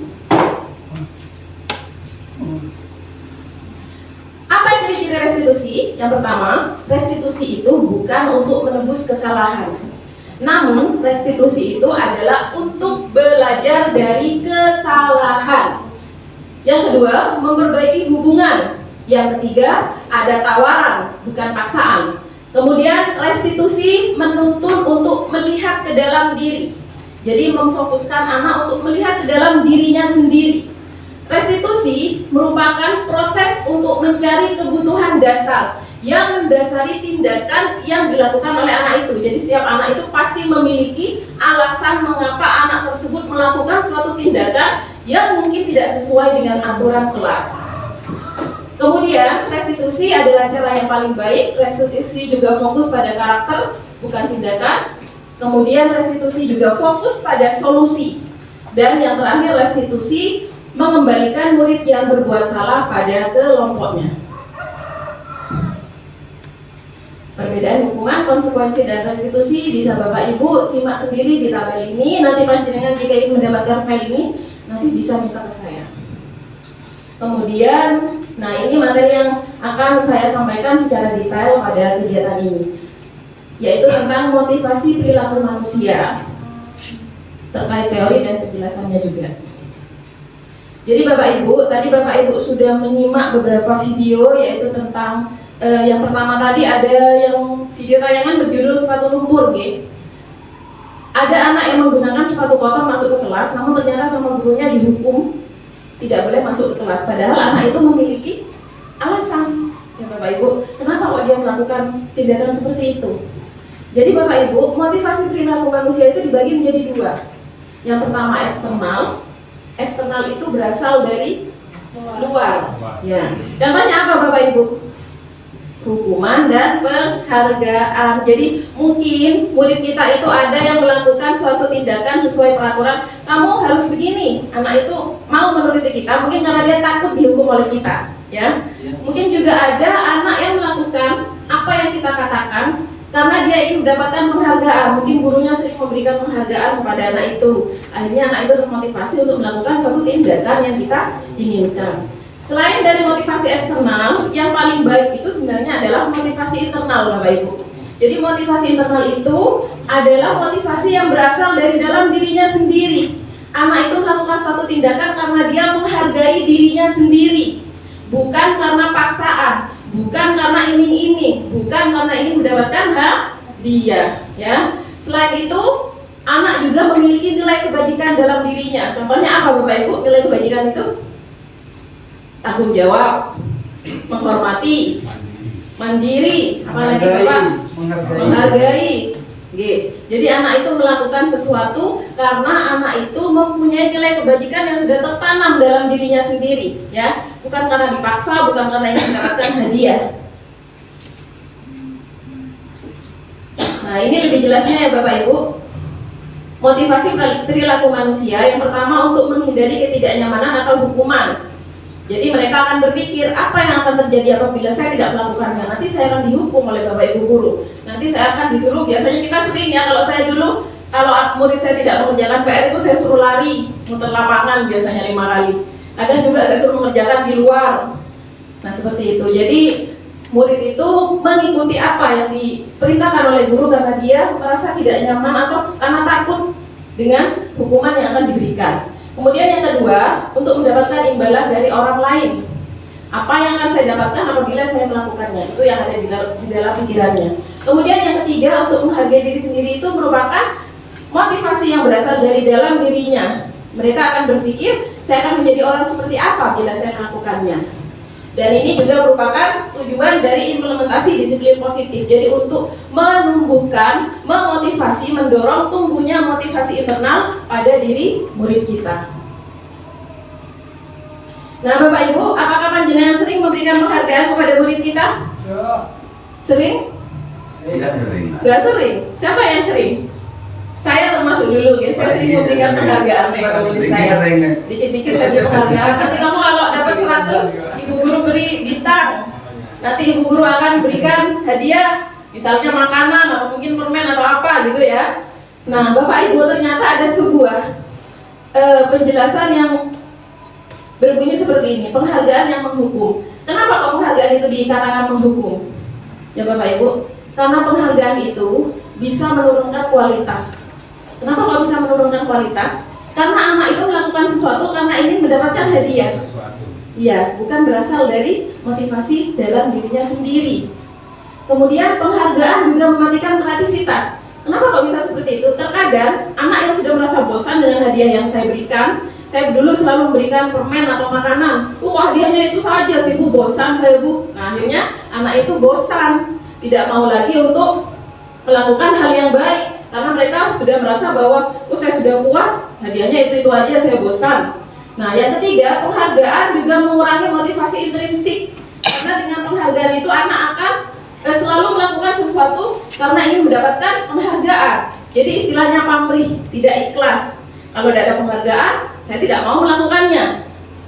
Speaker 4: Apa ciri-ciri restitusi? Yang pertama, restitusi itu bukan untuk menebus kesalahan. Namun, restitusi itu adalah untuk belajar dari kesalahan. Yang kedua, memperbaiki hubungan. Yang ketiga, ada tawaran, bukan paksaan. Kemudian, restitusi menuntun untuk melihat ke dalam diri. Jadi, memfokuskan anak untuk melihat ke dalam dirinya sendiri. Restitusi merupakan proses untuk mencari kebutuhan dasar yang mendasari tindakan yang dilakukan oleh anak itu. Jadi setiap anak itu pasti memiliki alasan mengapa anak tersebut melakukan suatu tindakan yang mungkin tidak sesuai dengan aturan kelas. Kemudian restitusi adalah cara yang paling baik. Restitusi juga fokus pada karakter, bukan tindakan. Kemudian restitusi juga fokus pada solusi. Dan yang terakhir, restitusi mengembalikan murid yang berbuat salah pada kelompoknya. Perbedaan hukuman, konsekuensi, dan restitusi bisa Bapak Ibu simak sendiri di tabel ini. Nanti panjenengan jika ingin mendapatkan file ini, nanti bisa minta ke saya. Kemudian, nah ini materi yang akan saya sampaikan secara detail pada kegiatan ini, yaitu tentang motivasi perilaku manusia, terkait teori dan penjelasannya juga. Jadi Bapak Ibu, tadi Bapak Ibu sudah menyimak beberapa video, yaitu tentang yang pertama tadi ada yang video tayangan berjudul sepatu lumpur, gitu. Ada anak yang menggunakan sepatu kotor masuk ke kelas, namun ternyata sama gurunya dihukum tidak boleh masuk ke kelas. Padahal anak itu memiliki alasan, ya Bapak Ibu, kenapa kok dia melakukan tindakan seperti itu. Jadi Bapak Ibu, motivasi perilaku manusia itu dibagi menjadi dua. Yang pertama eksternal. Eksternal itu berasal dari luar. Ya. Contohnya apa Bapak Ibu? Hukuman dan penghargaan. Jadi mungkin murid kita itu ada yang melakukan suatu tindakan sesuai peraturan. Kamu harus begini. Anak itu mau menuruti kita, mungkin karena dia takut dihukum oleh kita. Ya. Mungkin juga ada anak yang melakukan apa yang kita katakan karena dia ingin mendapatkan penghargaan. Mungkin gurunya sering memberikan penghargaan kepada anak itu. Akhirnya anak itu termotivasi untuk melakukan suatu tindakan yang kita inginkan. Selain dari motivasi eksternal, yang paling baik itu sebenarnya adalah motivasi internal Bapak Ibu. Jadi motivasi internal itu adalah motivasi yang berasal dari dalam dirinya sendiri. Anak itu melakukan suatu tindakan karena dia menghargai dirinya sendiri, bukan karena paksaan, bukan karena iming-iming, bukan karena ingin mendapatkan hadiah. Ya. Selain itu, anak juga memiliki nilai kebajikan dalam dirinya. Contohnya apa Bapak Ibu nilai kebajikan itu? Tanggung jawab, menghormati, mandiri, apalagi Bapak? Menghargai. Jadi anak itu melakukan sesuatu karena anak itu mempunyai nilai kebajikan yang sudah tertanam dalam dirinya sendiri, ya, bukan karena dipaksa, bukan karena ingin mendapatkan hadiah. Nah ini lebih jelasnya ya Bapak Ibu. Motivasi perilaku manusia yang pertama untuk menghindari ketidaknyamanan atau hukuman.
Speaker 7: Jadi mereka akan berpikir apa yang akan terjadi apabila saya tidak melakukannya. Nanti saya akan dihukum oleh Bapak Ibu guru. Nanti saya akan disuruh, biasanya kita sering ya, kalau saya dulu, kalau murid saya tidak mengerjakan PR itu saya suruh lari, muter lapangan biasanya 5 kali. Kadang juga saya suruh mengerjakan di luar. Nah seperti itu. Jadi murid itu mengikuti apa yang diperintahkan oleh guru karena dia merasa tidak nyaman atau karena takut dengan hukuman yang akan diberikan. Kemudian yang kedua, untuk mendapatkan imbalan dari orang lain. Apa yang akan saya dapatkan apabila saya melakukannya? Itu yang ada di dalam pikirannya. Kemudian yang ketiga, untuk menghargai diri sendiri itu merupakan motivasi yang berasal dari dalam dirinya. Mereka akan berpikir, saya akan menjadi orang seperti apa bila saya melakukannya. Dan ini juga merupakan tujuan dari implementasi disiplin positif. Jadi untuk menumbuhkan, memotivasi, mendorong tumbuhnya motivasi internal pada diri murid kita. Nah Bapak Ibu, apakah panjenengan sering memberikan penghargaan kepada murid kita? Sering?
Speaker 5: Tidak sering.
Speaker 7: Gak sering? Siapa yang sering? Saya termasuk dulu, ya. Saya sering memberikan penghargaan kepada murid saya. Dikit-dikit saya beri penghargaan. Nanti kamu kalau dapat 100, ibu guru beri bintang. Nanti ibu guru akan berikan hadiah, misalnya makanan atau mungkin permen atau apa gitu ya. Nah Bapak Ibu, ternyata ada sebuah penjelasan yang berbunyi seperti ini, penghargaan yang menghukum. Kenapa kok penghargaan itu dikatakan menghukum? Ya Bapak Ibu, karena penghargaan itu bisa menurunkan kualitas. Kenapa kok bisa menurunkan kualitas? Karena anak itu melakukan sesuatu karena ingin mendapatkan hadiah. Iya, bukan berasal dari motivasi dalam dirinya sendiri. Kemudian penghargaan juga mematikan kreativitas. Kenapa kok bisa seperti itu? Terkadang anak yang sudah merasa bosan dengan hadiah yang saya berikan, saya dulu selalu memberikan permen atau makanan. Hadiahnya itu saja sih Bu, bosan saya Bu. Nah akhirnya anak itu bosan, tidak mau lagi untuk melakukan hal yang baik. Karena mereka sudah merasa bahwa saya sudah puas, hadiahnya itu aja, saya bosan. Nah yang ketiga, penghargaan juga mengurangi motivasi intrinsik. Karena dengan penghargaan itu anak akan selalu melakukan sesuatu karena ingin mendapatkan penghargaan. Jadi istilahnya pamrih, tidak ikhlas. Kalau tidak ada penghargaan, saya tidak mau melakukannya.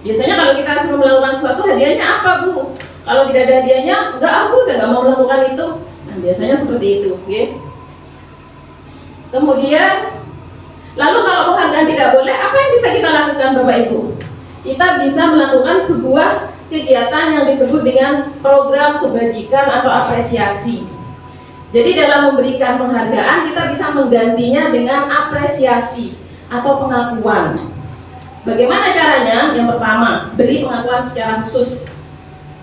Speaker 7: Biasanya kalau kita suruh melakukan sesuatu, hadiahnya apa Bu? Kalau tidak ada hadiahnya, enggak Bu, saya nggak mau melakukan itu. Nah biasanya seperti itu, okay? Kemudian, lalu kalau penghargaan tidak boleh, apa yang bisa kita lakukan Bapak Ibu? Kita bisa melakukan sebuah kegiatan yang disebut dengan program kebajikan atau apresiasi. Jadi dalam memberikan penghargaan, kita bisa menggantinya dengan apresiasi atau pengakuan. Bagaimana caranya? Yang pertama, beri pengakuan secara khusus.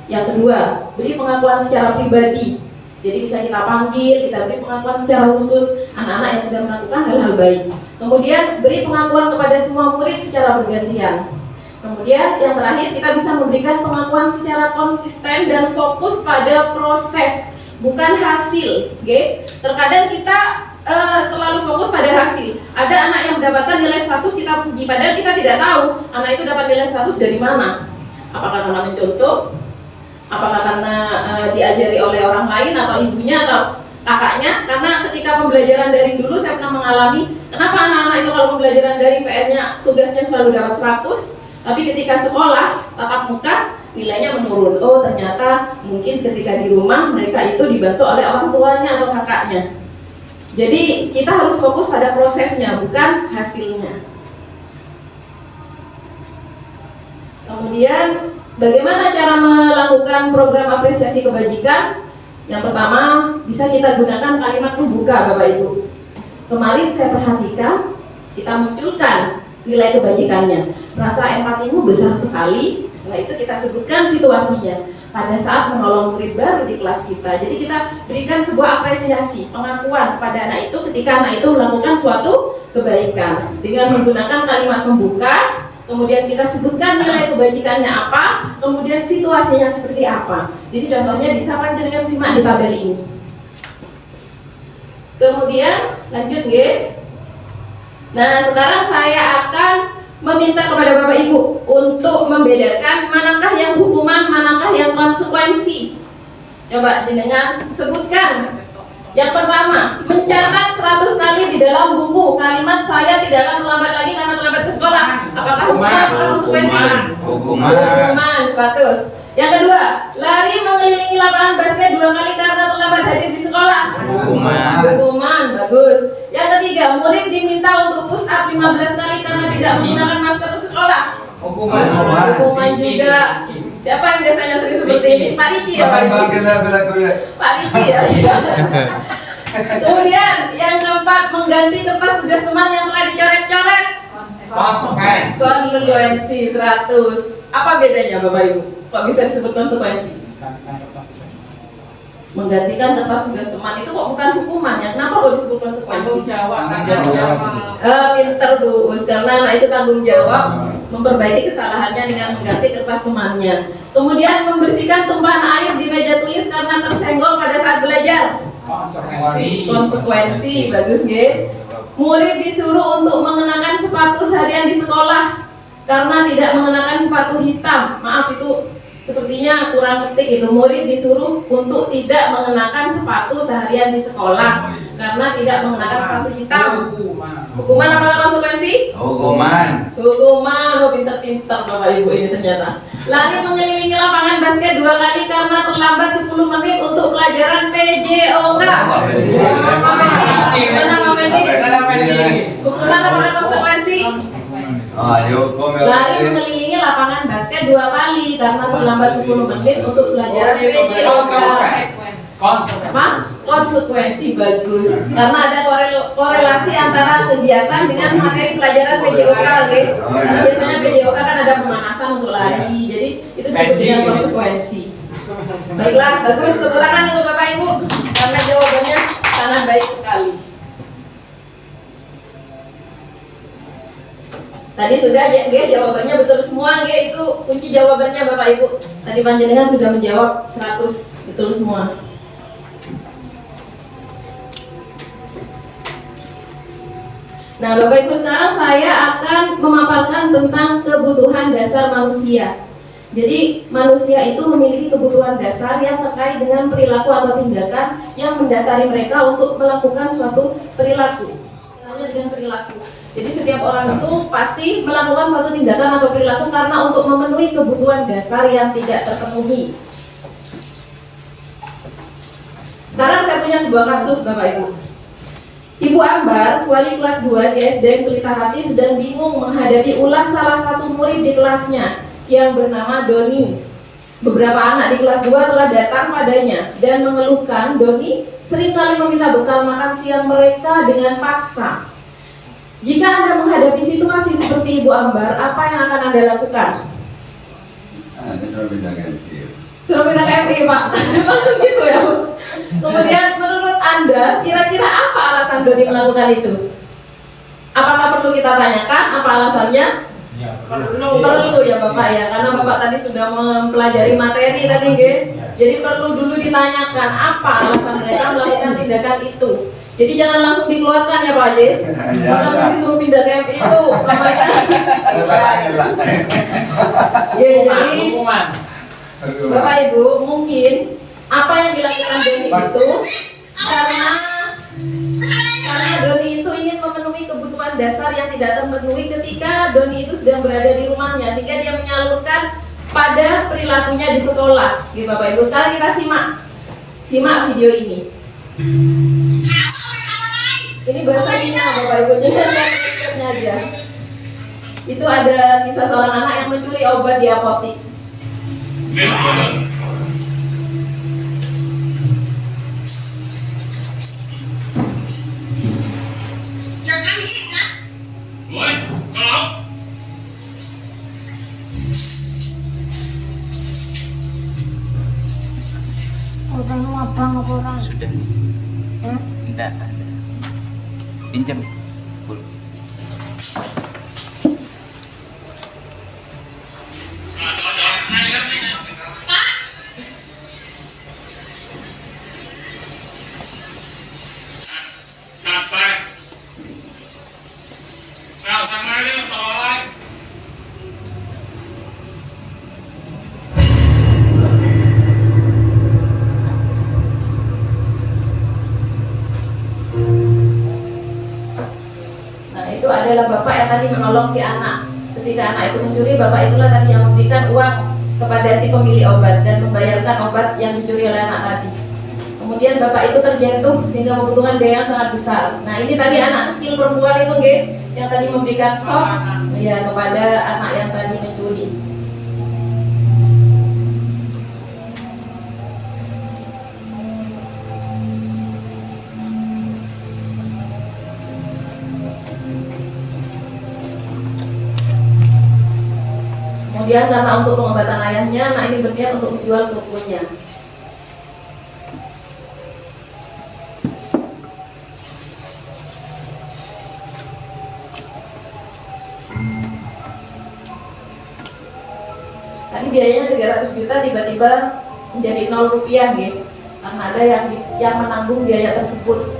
Speaker 7: Yang kedua, beri pengakuan secara pribadi. Jadi bisa kita panggil, kita beri pengakuan secara khusus anak-anak yang sudah melakukan hal-hal baik. Kemudian beri pengakuan kepada semua murid secara bergantian. Kemudian yang terakhir, kita bisa memberikan pengakuan secara konsisten dan fokus pada proses, bukan hasil. Okay? Terkadang kita terlalu fokus pada hasil. Ada anak yang mendapatkan nilai 100 kita puji, padahal kita tidak tahu anak itu dapat nilai 100 dari mana. Apakah karena mencontoh? Apakah karena diajari oleh orang lain atau ibunya atau kakaknya? Karena ketika pembelajaran daring dulu saya pernah mengalami, kenapa anak-anak itu kalau pembelajaran daring PR-nya tugasnya selalu dapat 100, tapi ketika sekolah tatap muka nilainya menurun. Oh ternyata mungkin ketika di rumah mereka itu dibantu oleh orang tuanya atau kakaknya. Jadi kita harus fokus pada prosesnya, bukan hasilnya. Kemudian bagaimana cara melakukan program apresiasi kebajikan? Yang pertama, bisa kita gunakan kalimat pembuka Bapak Ibu. Kemarin saya perhatikan, kita munculkan nilai kebajikannya. Rasa empatimu besar sekali. Setelah itu kita sebutkan situasinya pada saat menolong murid baru di kelas kita. Jadi kita berikan sebuah apresiasi, pengakuan kepada anak itu ketika anak itu melakukan suatu kebaikan. Dengan menggunakan kalimat pembuka, kemudian kita sebutkan nilai kebajikannya apa, kemudian situasinya seperti apa. Jadi contohnya bisa panjenengan simak di tabel ini. Kemudian lanjut ya. Nah sekarang saya akan meminta kepada Bapak Ibu untuk membedakan manakah yang hukuman, manakah yang konsekuensi. Coba jenengan sebutkan. Yang pertama, mencatat 100 kali di dalam buku kalimat saya tidak akan terlambat lagi karena terlambat ke sekolah. Apakah hukuman atau konsekuensi?
Speaker 5: Hukuman.
Speaker 7: hukuman 100. Yang kedua, lari mengelilingi lapangan basket 2 kali karena terlambat hadir di sekolah. Hukuman, bagus. Yang ketiga, murid diminta untuk push up 15 kali karena tidak menggunakan masker ke sekolah. Hukuman juga. Siapa yang biasanya sering seperti ini? Pak Riki ya, Pak Riki. Pak Riki ya. Kemudian yang keempat, mengganti kertas tugas teman yang telah dicoret-coret. Konsekuensi 100. Apa bedanya Bapak Ibu? Kok bisa disebut konsekuensi? Menggantikan kertas tugas teman itu kok bukan hukuman ya? Kenapa kok disebut konsekuensi?
Speaker 2: Tanggung jawab.
Speaker 7: Pinter Bu, karena anak itu tanggung jawab memperbaiki kesalahannya dengan mengganti kertas temannya. Kemudian membersihkan tumpahan air di meja tulis karena tersenggol pada saat belajar. Konsekuensi, bagus nggih. Murid disuruh untuk mengenakan sepatu seharian di sekolah karena tidak mengenakan sepatu hitam. Maaf, itu sepertinya kurang ketik itu. Murid disuruh untuk tidak mengenakan sepatu seharian di sekolah karena tidak mengenakan sepatu hitam. Hukuman apa konsekuensi? Hukuman, oh pinter-pinter Bapak Ibu ini ternyata. Lari mengelilingi lapangan basket 2 kali karena terlambat 10 menit untuk pelajaran PJOK. Hukuman apa konsekuensi? Lari mengelilingi lapangan basket 2 kali karena terlambat 10 menit untuk pelajaran PJOK. Konsekuensi, bagus. Karena ada korelasi antara kegiatan dengan materi pelajaran PJOK, okay? Biasanya PJOK kan ada pemanasan untuk lari, jadi itu disebut dengan konsekuensi. Baiklah, bagus. Tepuk tangan untuk Bapak Ibu karena jawabannya sangat baik sekali. Tadi sudah jawabannya betul semua, itu kunci jawabannya Bapak Ibu. Tadi panjenengan sudah menjawab 100 betul semua. Nah, Bapak Ibu, sekarang saya akan memaparkan tentang kebutuhan dasar manusia. Jadi, manusia itu memiliki kebutuhan dasar yang terkait dengan perilaku atau tindakan yang mendasari mereka untuk melakukan suatu perilaku. Namanya dengan perilaku. Jadi, setiap orang itu pasti melakukan suatu tindakan atau perilaku karena untuk memenuhi kebutuhan dasar yang tidak terpenuhi. Sekarang saya punya sebuah kasus, Bapak Ibu. Ibu Ambar, wali kelas 2 di SDN Pelita Hati, sedang bingung menghadapi ulah salah satu murid di kelasnya yang bernama Doni. Beberapa anak di kelas 2 telah datang padanya dan mengeluhkan Doni seringkali meminta bekal makan siang mereka dengan paksa. Jika Anda menghadapi situasi seperti Ibu Ambar, apa yang akan Anda lakukan? Suruh pindah KMI, Pak. Maksud gitu ya, Bu. Kemudian menurut Anda, kira-kira apa alasan Doni melakukan itu? Apakah perlu kita tanyakan apa alasannya?
Speaker 6: Ya,
Speaker 7: Perlu ya Bapak ya, karena Bapak tadi sudah mempelajari materi tadi, jadi perlu dulu ditanyakan apa alasan mereka melakukan tindakan itu. Jadi jangan langsung dikeluarkan ya Pak Ajis. Langsung disuruh pindah ke MI itu namanya. Ya, jadi Bapak Ibu, mungkin apa yang dilakukan Doni itu karena Doni itu ingin memenuhi kebutuhan dasar yang tidak terpenuhi ketika Doni itu sedang berada di rumahnya, sehingga dia menyalurkan pada perilakunya di sekolah. Oke Bapak Ibu, sekarang kita simak video ini. Ini bahasa Cina Bapak Ibu, jadi aja. Itu ada kisah seorang anak yang mencuri obat di apotik.
Speaker 3: Sudah. Tidak ada. Pinjam.
Speaker 7: Adalah bapak yang tadi menolong si anak. Ketika anak itu mencuri, bapak itulah tadi yang memberikan uang kepada si pemilik obat dan membayarkan obat yang dicuri oleh anak tadi. Kemudian bapak itu terjatuh sehingga membutuhkan biaya yang sangat besar. Nah ini tadi anak kecil perempuan itu nggih, yang tadi memberikan shock ya kepada anak yang tadi mencuri. Kemudian karena untuk pengobatan ayahnya, anak ini berniat untuk menjual tokonya. Tadi biayanya 300 juta tiba-tiba menjadi 0 rupiah gitu. Karena ada yang menanggung biaya tersebut.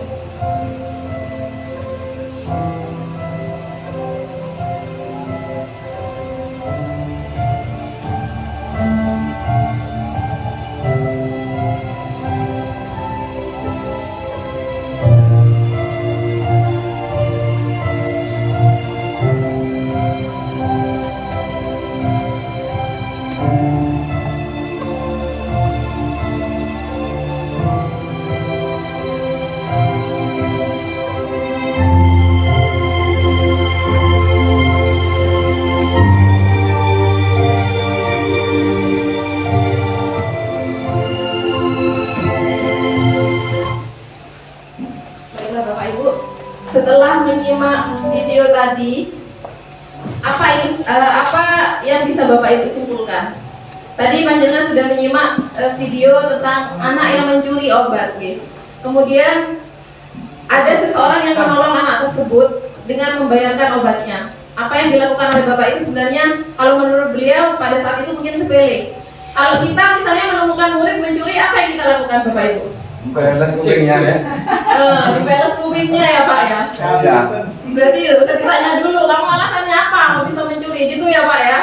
Speaker 7: Setelah menyimak video tadi, apa yang bisa Bapak Ibu simpulkan? Tadi panjenengan sudah menyimak video tentang anak yang mencuri obat, gitu. Kemudian ada seseorang yang menolong anak tersebut dengan membayarkan obatnya. Apa yang dilakukan oleh Bapak itu sebenarnya kalau menurut beliau pada saat itu mungkin sepele. Kalau kita misalnya menemukan murid mencuri, apa yang kita lakukan Bapak Ibu?
Speaker 5: Balas kupingnya ya.
Speaker 7: Dipeles kupingnya ya Pak ya.
Speaker 5: Iya.
Speaker 7: Berarti harus ditanya dulu, kamu alasannya apa kamu bisa mencuri gitu ya Pak ya.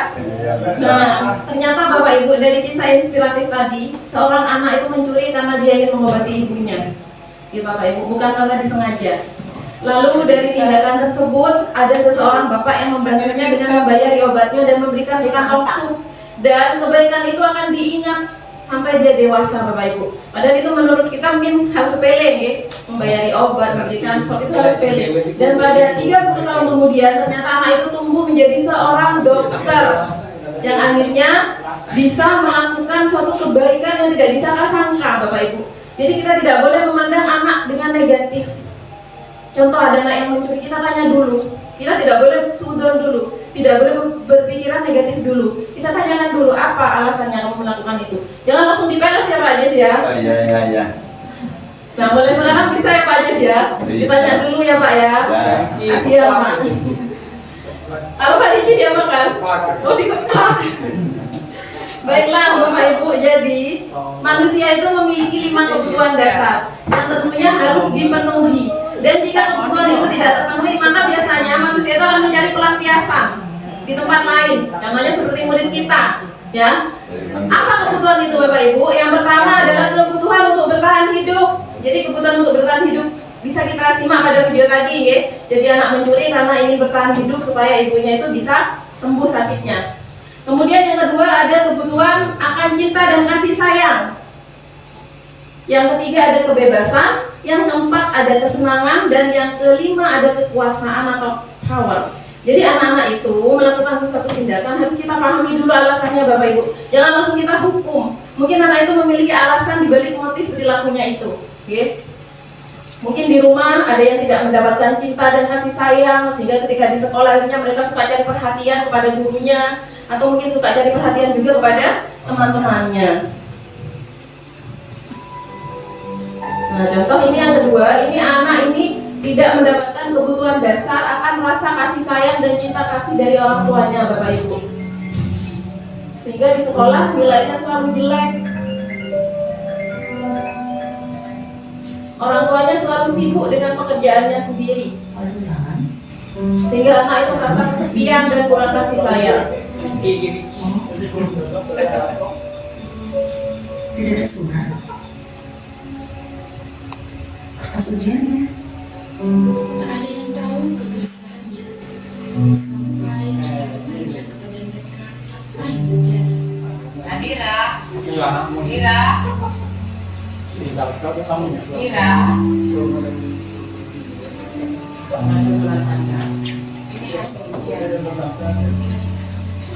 Speaker 7: Nah, ternyata Bapak Ibu dari kisah inspiratif tadi, seorang anak itu mencuri karena dia ingin mengobati ibunya. Ya Bapak Ibu, bukan karena disengaja. Lalu dari tindakan tersebut ada seseorang bapak yang membantunya dengan membayari obatnya dan memberikan sekantong sup. Dan kebaikan itu akan diingat sampai dia dewasa Bapak Ibu. Padahal itu menurut kita mungkin hal sepele ya, membayari obat, memberikan sup itu hal sepele. Dan pada 30 tahun kemudian ternyata anak itu tumbuh menjadi seorang dokter yang akhirnya bisa melakukan suatu kebaikan yang tidak disangka-sangka Bapak Ibu. Jadi kita tidak boleh memandang anak dengan negatif. Contoh ada anak yang mencuri, kita tanya dulu. Kita tidak boleh sudon dulu, tidak boleh berpikiran negatif dulu. Kita tanyakan dulu apa alasannya kamu melakukan itu. Jangan langsung dipeles ya Pak Jes ya.
Speaker 5: Oh, iya.
Speaker 7: Nah mulai sekarang bisa ya Pak Jes ya. Ditanya dulu ya Pak ya. Kasihan Pak. Kalau Pak Diki dia makan. Oh dikeplak. Baiklah Bapak Ibu, jadi manusia itu memiliki 5 kebutuhan dasar yang tentunya harus dipenuhi. Dan jika kebutuhan itu tidak terpenuhi, maka biasanya manusia itu akan mencari pelampiasan di tempat lain. Contohnya seperti murid kita, ya. Apa kebutuhan itu Bapak Ibu? Yang pertama adalah kebutuhan untuk bertahan hidup. Jadi kebutuhan untuk bertahan hidup bisa kita simak pada video tadi, ya. Jadi anak mencuri karena ingin bertahan hidup supaya ibunya itu bisa sembuh sakitnya. Kemudian yang kedua ada kebutuhan akan cinta dan kasih sayang. Yang ketiga ada kebebasan, yang keempat ada kesenangan, dan yang kelima ada kekuasaan atau power. Jadi anak-anak itu melakukan sesuatu tindakan harus kita pahami dulu alasannya Bapak Ibu. Jangan langsung kita hukum. Mungkin anak itu memiliki alasan dibalik motif perilakunya itu. Okay? Mungkin di rumah ada yang tidak mendapatkan cinta dan kasih sayang, sehingga ketika di sekolah akhirnya mereka suka cari perhatian kepada gurunya, atau mungkin suka cari perhatian juga kepada teman-temannya. Nah contoh ini yang kedua, ini anak ini tidak mendapatkan kebutuhan dasar akan rasa kasih sayang dan cinta kasih dari orang tuanya Bapak Ibu. Sehingga di sekolah nilainya selalu jelek. Orang tuanya selalu sibuk dengan pekerjaannya sendiri. Sehingga anak itu merasa kesepian dan kurang kasih sayang.
Speaker 8: Tidak ada surat. Kertas ujiannya. Tak ada yang tahu kegelisahannya. Sampai kita bertanya kepada mereka apa yang terjadi.
Speaker 6: itu anakmu.
Speaker 8: Ira, Ira. Ini hasil ujian.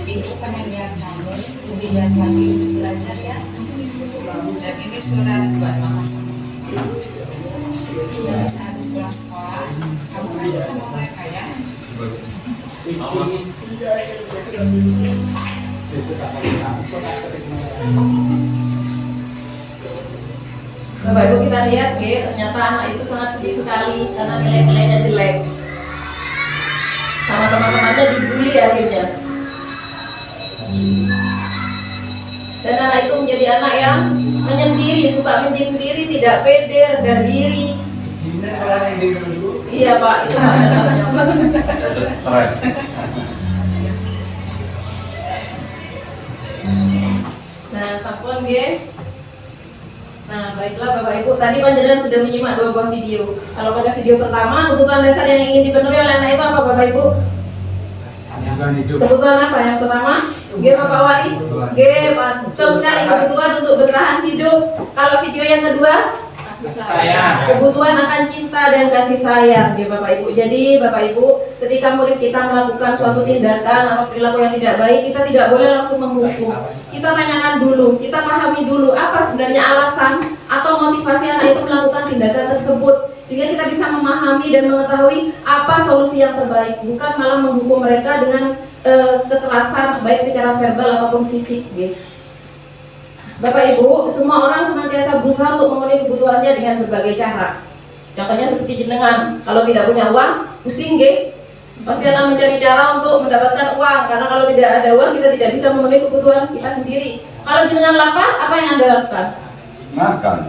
Speaker 8: Ibu pengen lihat kamu lebih giat lagi untuk belajar ya. Dan ini surat buat mama sama. Nanti sehabis pulang sekolah, kamu kasih sama mereka ya.
Speaker 7: Bapak Ibu kita lihat, ternyata anak itu sangat sedih sekali karena nilai-nilainya jelek. Sama teman-temannya dibully akhirnya. Dan anak itu menjadi anak yang menyendiri, suka menyendiri, tidak pede, rendah diri. Iya Pak, itu namanya. Nah, sampun Nah, baiklah Bapak Ibu, tadi panjenengan sudah menyimak 2 buah video. Kalau pada video pertama, kebutuhan dasar yang ingin dipenuhi oleh anak itu apa Bapak Ibu? Kebutuhan apa yang pertama? Bapak Wali? Betul sekali, kebutuhan untuk bertahan hidup. Kalau video yang kedua? Kebutuhan akan cinta dan kasih sayang, Bapak Ibu. Jadi Bapak Ibu, ketika murid kita melakukan suatu tindakan atau perilaku yang tidak baik, kita tidak boleh langsung menghukum. Kita tanyakan dulu, kita pahami dulu apa sebenarnya alasan atau motivasi anak itu melakukan tindakan tersebut, sehingga kita bisa memahami dan mengetahui apa solusi yang terbaik, bukan malah menghukum mereka dengan kekerasan baik secara verbal ataupun fisik. Bapak Ibu, semua orang senantiasa berusaha untuk memenuhi kebutuhannya dengan berbagai cara. Contohnya seperti jenengan, kalau tidak punya uang, pusing pasti akan mencari cara untuk mendapatkan uang, karena kalau tidak ada uang kita tidak bisa memenuhi kebutuhan kita sendiri. Kalau jenengan lapar, apa yang Anda lakukan?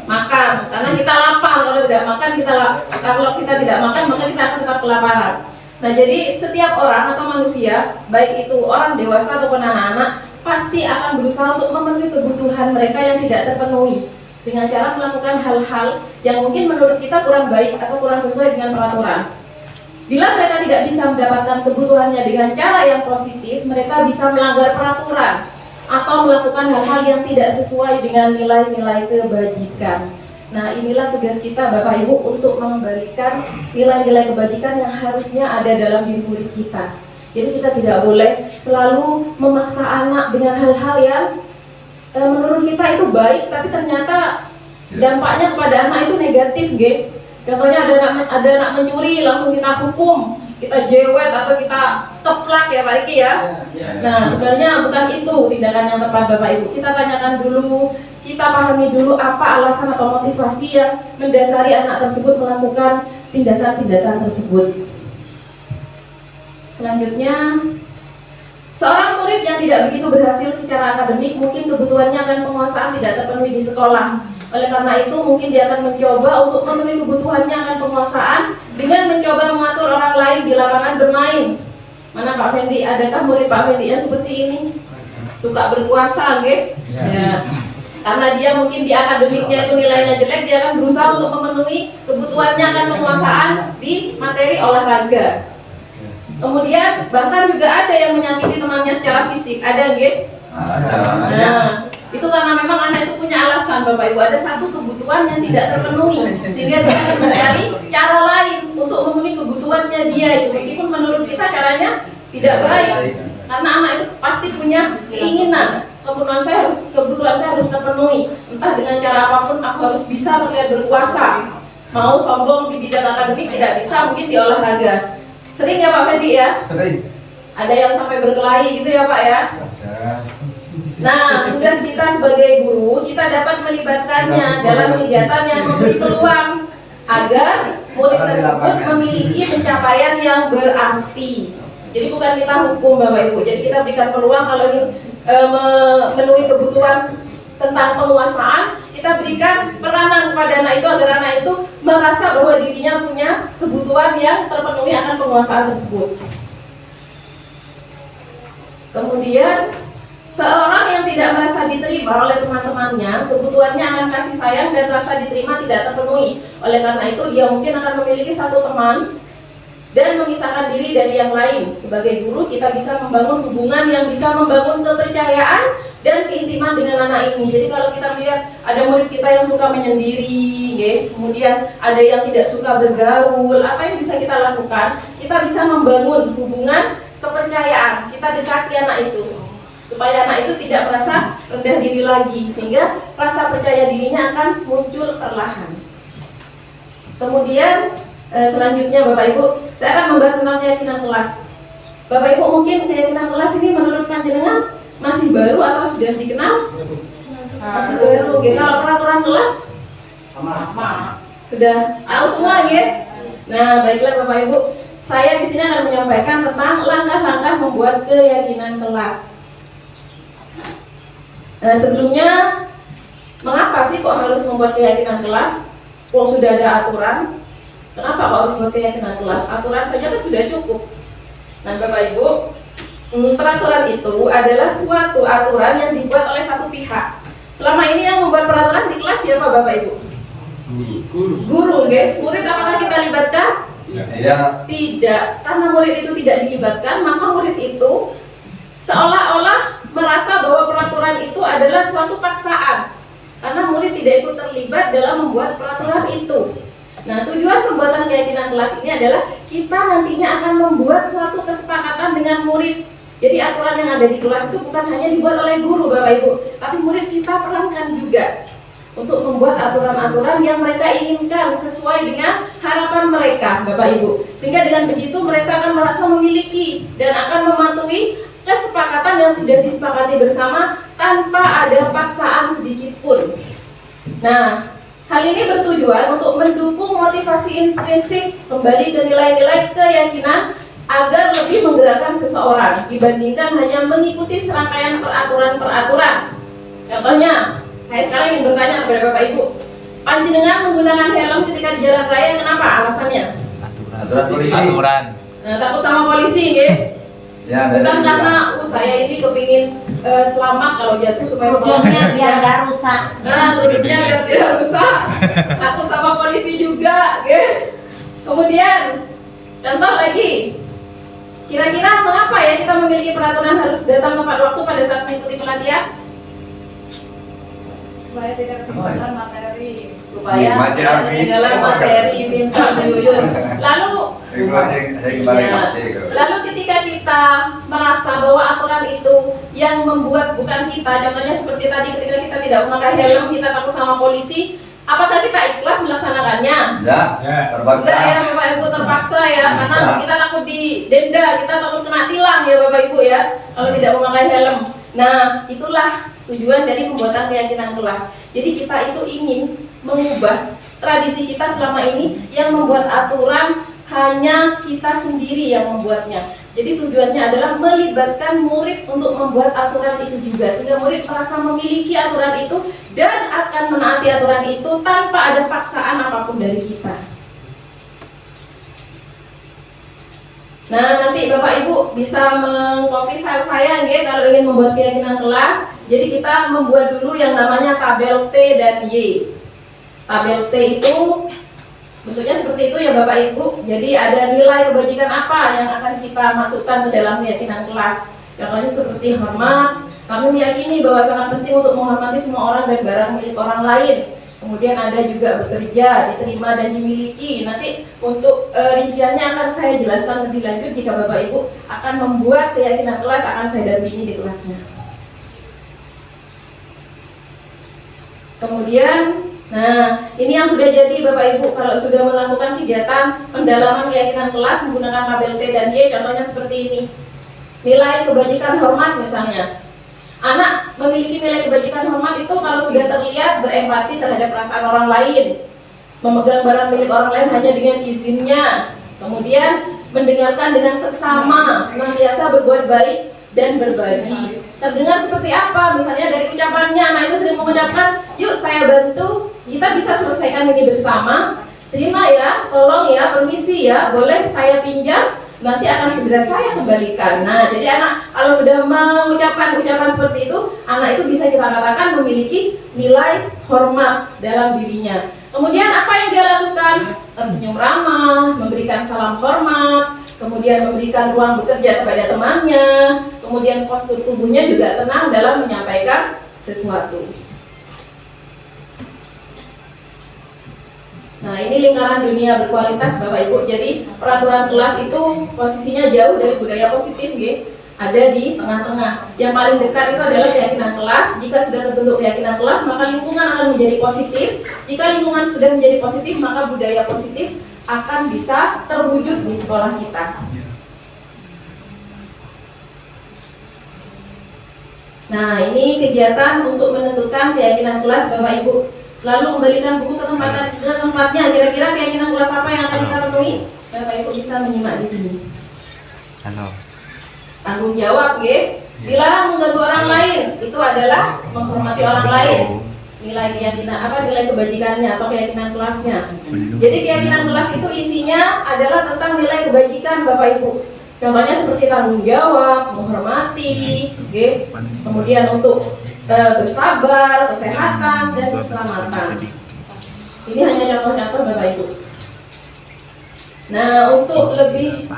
Speaker 7: Makan, karena kita lapar. Kalau tidak makan, kalau kita tidak makan, maka kita akan tetap kelaparan. Nah, jadi setiap orang atau manusia, baik itu orang dewasa ataupun anak-anak, pasti akan berusaha untuk memenuhi kebutuhan mereka yang tidak terpenuhi dengan cara melakukan hal-hal yang mungkin menurut kita kurang baik atau kurang sesuai dengan peraturan. Bila mereka tidak bisa mendapatkan kebutuhannya dengan cara yang positif, mereka bisa melanggar peraturan atau melakukan hal-hal yang tidak sesuai dengan nilai-nilai kebajikan. Nah, inilah tugas kita Bapak Ibu untuk mengembalikan nilai-nilai kebajikan yang harusnya ada dalam diri murid kita. Jadi kita tidak boleh selalu memaksa anak dengan hal-hal yang menurut kita itu baik, tapi ternyata dampaknya kepada anak itu negatif, Contohnya ada anak mencuri, langsung kita hukum, kita jewet atau kita teplak ya Pak Riki ya. Nah, sebenarnya bukan itu tindakan yang tepat Bapak Ibu. Kita tanyakan dulu, kita pahami dulu apa alasan atau motivasi yang mendasari anak tersebut melakukan tindakan-tindakan tersebut. Selanjutnya, seorang murid yang tidak begitu berhasil secara akademik, mungkin kebutuhannya akan penguasaan tidak terpenuhi di sekolah. Oleh karena itu, mungkin dia akan mencoba untuk memenuhi kebutuhannya akan penguasaan dengan mencoba mengatur orang lain di lapangan bermain. Mana Pak Fendi? Adakah murid Pak Fendi yang seperti ini? Suka berkuasa, ya. Karena dia mungkin di akademiknya itu nilainya jelek, dia akan berusaha untuk memenuhi kebutuhannya akan penguasaan di materi olahraga. Kemudian bahkan juga ada yang menyakiti temannya secara fisik, ada Nah, itu karena memang anak itu punya alasan Bapak Ibu, ada satu kebutuhan yang tidak terpenuhi, sehingga dia akan mencari cara lain untuk memenuhi kebutuhannya dia itu, meskipun menurut kita caranya tidak baik, karena anak itu pasti punya keinginan kebutuhan saya harus terpenuhi, entah dengan cara apapun aku harus bisa terlihat berkuasa. Mau sombong di bidang akademik tidak bisa, mungkin di olahraga. Sering ya Pak Fendi ya? Sering. Ada yang sampai berkelahi gitu ya Pak ya? Ada. Nah, tugas kita sebagai guru, kita dapat melibatkannya dalam kegiatan yang memberi peluang agar murid tersebut memiliki pencapaian yang berarti. Jadi bukan kita hukum Bapak Ibu, jadi kita berikan peluang kalau memenuhi kebutuhan tentang penguasaan, kita berikan peranan kepada anak itu agar anak itu merasa bahwa dirinya punya kebutuhan yang terpenuhi akan penguasaan tersebut. Kemudian seorang yang tidak merasa diterima oleh teman-temannya, kebutuhannya akan kasih sayang dan rasa diterima tidak terpenuhi. Oleh karena itu dia mungkin akan memiliki satu teman dan memisahkan diri dari yang lain. Sebagai guru kita bisa membangun hubungan yang bisa membangun kepercayaan dan keintiman dengan anak ini. Jadi kalau kita melihat ada murid kita yang suka menyendiri, kemudian ada yang tidak suka bergaul, apa yang bisa kita lakukan? Kita bisa membangun hubungan kepercayaan, kita dekati anak itu supaya anak itu tidak merasa rendah diri lagi, sehingga rasa percaya dirinya akan muncul perlahan. Kemudian selanjutnya Bapak Ibu, saya akan membahas tentang keyakinan kelas. Bapak Ibu, mungkin keyakinan kelas ini menurut panjenengan masih baru atau sudah dikenal? Masih baru. Kalau peraturan kelas sudah tahu semua, Nah, baiklah Bapak Ibu, saya di sini akan menyampaikan tentang langkah-langkah membuat keyakinan kelas. Sebelumnya, mengapa sih kok harus membuat keyakinan kelas? Kalau sudah ada aturan, kenapa kok harus membuat keyakinan kelas? Aturan saja kan sudah cukup. Nah, Bapak Ibu, peraturan itu adalah suatu aturan yang dibuat oleh satu pihak. Selama ini yang membuat peraturan di kelas siapa Bapak Ibu? Guru, Murid apakah kita libatkan? Tidak. Karena murid itu tidak dilibatkan, maka murid itu seolah-olah merasa bahwa peraturan itu adalah suatu paksaan. Karena murid tidak ikut terlibat dalam membuat peraturan itu. Nah, tujuan pembuatan keyakinan kelas ini adalah kita nantinya akan membuat suatu kesepakatan dengan murid. Jadi aturan yang ada di kelas itu bukan hanya dibuat oleh guru Bapak Ibu, tapi murid kita perankan juga untuk membuat aturan-aturan yang mereka inginkan sesuai dengan harapan mereka Bapak Ibu. Sehingga dengan begitu mereka akan merasa memiliki dan akan mematuhi kesepakatan yang sudah disepakati bersama tanpa ada paksaan sedikit pun. Nah, hal ini bertujuan untuk mendukung motivasi intrinsik kembali ke nilai-nilai keyakinan agar lebih menggerakkan seseorang dibandingkan hanya mengikuti serangkaian peraturan-peraturan. Contohnya, saya sekarang ingin bertanya kepada Bapak Ibu, panjenengan menggunakan helm ketika di jalan raya, kenapa alasannya?
Speaker 5: Aturan polisi.
Speaker 7: Nah, takut sama polisi,
Speaker 5: Ya,
Speaker 7: bukan karena saya ini kepingin selamat kalau jatuh supaya
Speaker 1: Tujuannya biar nggak rusak.
Speaker 7: Nah, tujuannya biar tidak rusak. Takut sama polisi juga, Kemudian contoh lagi, kira-kira mengapa ya kita memiliki peraturan harus datang tepat waktu pada saat mengikuti pelatihan?
Speaker 2: Supaya tidak ketinggalan materi.
Speaker 7: Supaya tidak ketinggalan materi, minta yuyun. Lalu ketika kita merasa bahwa aturan itu yang membuat bukan kita, contohnya seperti tadi ketika kita tidak memakai helm, kita takut sama polisi, apakah kita ikhlas melaksanakannya?
Speaker 5: Enggak, terpaksa.
Speaker 7: Enggak ya Bapak Ibu, terpaksa ya, karena kita takut didenda, kita takut kena tilang ya Bapak Ibu ya, kalau tidak memakai helm. Nah, itulah tujuan dari pembuatan keyakinan kelas. Jadi kita itu ingin mengubah tradisi kita selama ini yang membuat aturan hanya kita sendiri yang membuatnya. Jadi tujuannya adalah melibatkan murid untuk membuat aturan itu juga, sehingga murid merasa memiliki aturan itu dan akan menaati aturan itu tanpa ada paksaan apapun dari kita. Nah, nanti Bapak Ibu bisa mengcopy file saya kalau ingin membuat keyakinan kelas. Jadi kita membuat dulu yang namanya tabel T dan Y. Tabel T itu bentuknya seperti itu ya Bapak Ibu. Jadi ada nilai kebajikan apa yang akan kita masukkan ke dalam keyakinan kelas. Contohnya seperti hormat. Kami meyakini bahwa sangat penting untuk menghormati semua orang dan barang milik orang lain. Kemudian ada juga bekerja, diterima dan dimiliki. Nanti untuk rinciannya akan saya jelaskan lebih lanjut jika Bapak Ibu akan membuat keyakinan kelas, akan saya dampingi di kelasnya. Kemudian, nah ini yang sudah jadi Bapak Ibu kalau sudah melakukan kegiatan pendalaman keyakinan kelas menggunakan tabel T dan Y, contohnya seperti ini. Nilai kebajikan hormat misalnya. Anak memiliki nilai kebajikan hormat itu kalau sudah terlihat berempati terhadap perasaan orang lain, memegang barang milik orang lain hanya dengan izinnya, kemudian mendengarkan dengan seksama, senantiasa berbuat baik dan berbagi. Terdengar seperti apa? Misalnya dari ucapannya, anak itu sering mengucapkan, yuk saya bantu, kita bisa selesaikan ini bersama, terima ya, tolong ya, permisi ya, boleh saya pinjam, nanti akan segera saya kembalikan. Nah, jadi anak kalau sudah mengucapkan ucapan seperti itu, anak itu bisa kita katakan memiliki nilai hormat dalam dirinya. Kemudian apa yang dia lakukan? Tersenyum ramah, memberikan salam hormat, kemudian memberikan ruang bekerja kepada temannya, kemudian postur tubuhnya juga tenang dalam menyampaikan sesuatu. Nah, ini lingkaran dunia berkualitas Bapak Ibu. Jadi peraturan kelas itu posisinya jauh dari budaya positif, ada di tengah-tengah. Yang paling dekat itu adalah keyakinan kelas. Jika sudah terbentuk keyakinan kelas, maka lingkungan akan menjadi positif. Jika lingkungan sudah menjadi positif, maka budaya positif akan bisa terwujud di sekolah kita. Nah, ini kegiatan untuk menentukan keyakinan kelas Bapak Ibu. Selalu kembalikan buku ke tempatnya. Kira-kira keyakinan kelas apa yang akan kita penuhi? Bapak Ibu bisa menyimak di sini.
Speaker 3: Halo.
Speaker 7: Tanggung jawab, dilarang mengganggu orang lain. Itu adalah menghormati orang lain. Nilai keyakinan nilai kebajikannya atau keyakinan kelasnya. Jadi keyakinan kelas itu isinya adalah tentang nilai kebajikan Bapak Ibu. Contohnya seperti tanggung jawab, menghormati, kemudian untuk bersabar, kesehatan, dan keselamatan. Ini hanya contoh-contoh Bapak Ibu. Nah, untuk lebih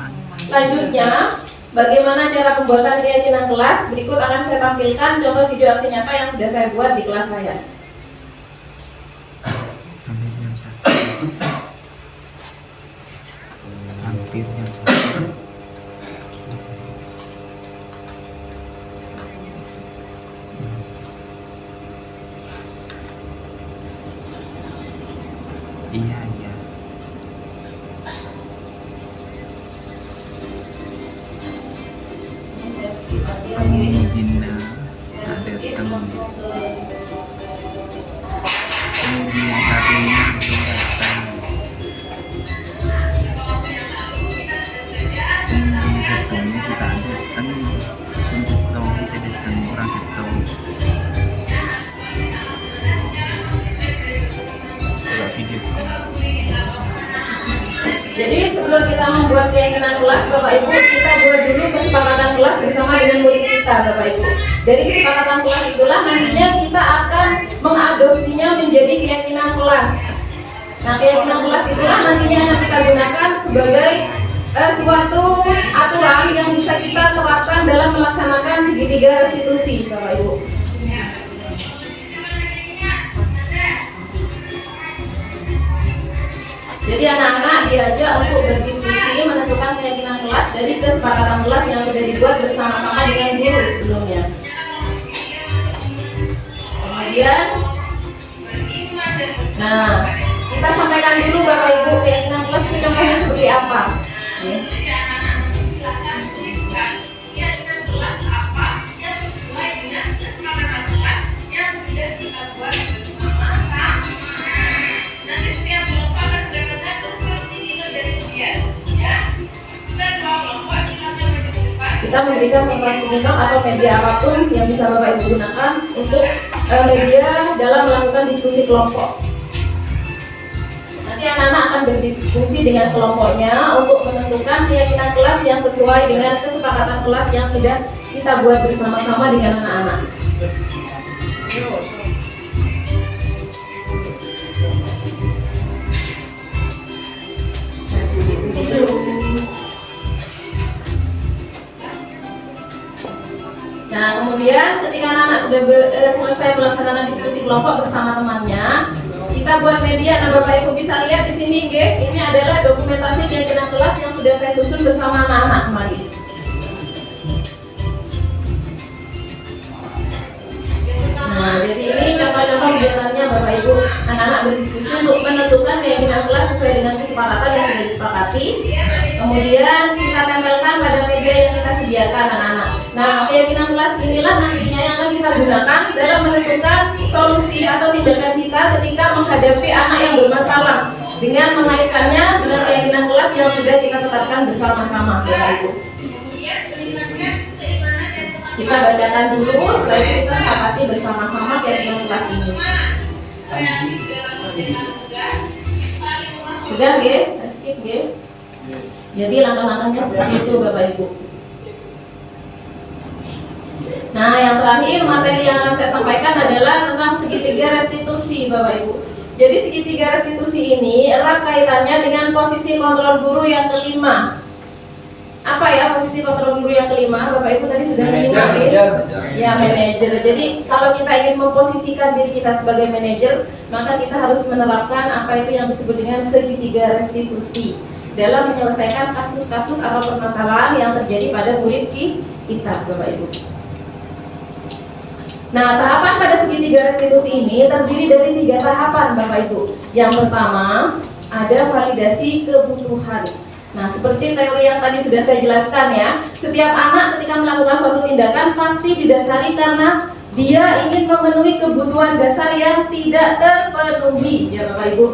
Speaker 7: lanjutnya, bagaimana cara pembuatan keyakinan kelas? Berikut akan saya tampilkan contoh video aksi nyata yang sudah saya buat di kelas saya.
Speaker 3: Hampir jam 1. Iya. Jinna ada teman. Kemudian satunya datang. Kemudian kita adakan untuk tahu kita datang orang kita. Coba video.
Speaker 7: Jadi sebelum kita membuat keyakinan kelas Bapak Ibu, kita buat dulu kesepakatan kelas bersama dengan murid kita Bapak Ibu. Dari kesepakatan kelas itulah nantinya kita akan mengadopsinya menjadi keyakinan kelas. Nah, keyakinan kelas itulah nantinya yang kita gunakan sebagai suatu aturan yang bisa kita terapkan dalam melaksanakan segitiga restitusi Bapak Ibu. Jadi anak-anak diajak untuk berdiskusi menentukan keyakinan kelas dari kesepakatan kelas yang sudah dibuat bersama-sama dengan guru sebelumnya. Kemudian, nah, kita sampaikan dulu Bapak Ibu keyakinan kelas itu contohnya seperti apa. Kita memberikan informasi atau media apapun yang bisa Bapak Ibu gunakan untuk media dalam melakukan diskusi kelompok. Nanti anak-anak akan berdiskusi dengan kelompoknya untuk menentukan keyakinan kelas yang sesuai dengan kesepakatan kelas yang sudah kita buat bersama-sama dengan anak-anak. Nah, kemudian ketika anak-anak sudah selesai melaksanakan diskusi kelompok bersama temannya, kita buat media. Nah, Bapak Ibu bisa lihat di sini, ini adalah dokumentasi keyakinan kelas yang sudah saya susun bersama anak-anak kemarin. Nah, jadi ini contoh-contoh kegiatannya Bapak Ibu. Anak-anak berdiskusi untuk menentukan keyakinan kelas sesuai dengan kesepakatan yang sudah disepakati. Kemudian kita tempelkan pada media yang kita sediakan anak-anak. Nah, keyakinan kelas inilah nantinya yang akan kita gunakan dalam menentukan solusi atau tindakan kita ketika menghadapi anak yang bermasalah dengan mengaitkannya dengan keyakinan kelas yang sudah kita tetapkan bersama-sama, Bapak Ibu. Kita bacakan dulu, setelah itu kita sepakati bersama-sama keyakinan kelas ini. Sudah, skip, Jadi langkah-langkahnya seperti itu, Bapak Ibu. Nah, yang terakhir materi yang akan saya sampaikan adalah tentang segitiga restitusi, Bapak Ibu. Jadi segitiga restitusi ini erat kaitannya dengan posisi kontrol guru yang kelima. apa ya posisi kontrol guru yang kelima? Bapak Ibu tadi sudah
Speaker 6: Manajer,
Speaker 7: mengenalin. Ya, manajer. Jadi kalau kita ingin memposisikan diri kita sebagai manajer, maka kita harus menerapkan apa itu yang disebut dengan segitiga restitusi dalam menyelesaikan kasus-kasus atau permasalahan yang terjadi pada murid kita, Bapak Ibu. Nah, tahapan pada segitiga restitusi ini terdiri dari 3 tahapan, Bapak Ibu. Yang pertama, ada validasi kebutuhan. Nah, seperti teori yang tadi sudah saya jelaskan ya, setiap anak ketika melakukan suatu tindakan pasti didasari karena dia ingin memenuhi kebutuhan dasar yang tidak terpenuhi, ya Bapak Ibu.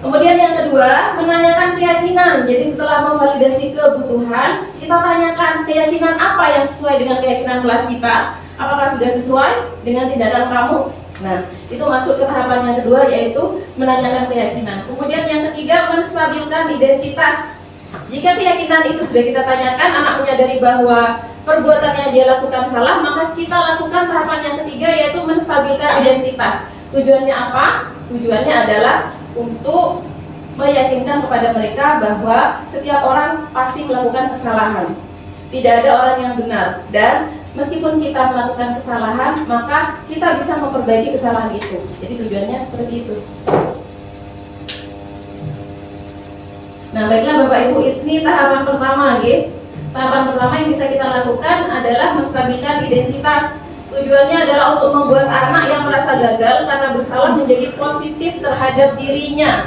Speaker 7: Kemudian yang kedua, menanyakan keyakinan. Jadi setelah memvalidasi kebutuhan, kita tanyakan keyakinan apa yang sesuai dengan keyakinan kelas kita. Apakah sudah sesuai dengan tindakan kamu? Nah, itu masuk ke tahapan yang kedua, yaitu menanyakan keyakinan. Kemudian yang ketiga, menstabilkan identitas. Jika keyakinan itu sudah kita tanyakan, anak menyadari bahwa perbuatan yang dia lakukan salah, maka kita lakukan tahapan yang ketiga, yaitu menstabilkan identitas. Tujuannya apa? Tujuannya adalah untuk meyakinkan kepada mereka bahwa setiap orang pasti melakukan kesalahan. Tidak ada orang yang benar, dan meskipun kita melakukan kesalahan, maka kita bisa memperbaiki kesalahan itu. Jadi tujuannya seperti itu. Nah, baiklah Bapak Ibu, ini tahapan pertama, gitu. Tahapan pertama yang bisa kita lakukan adalah menstabilkan identitas. Tujuannya adalah untuk membuat anak yang merasa gagal karena bersalah menjadi positif terhadap dirinya.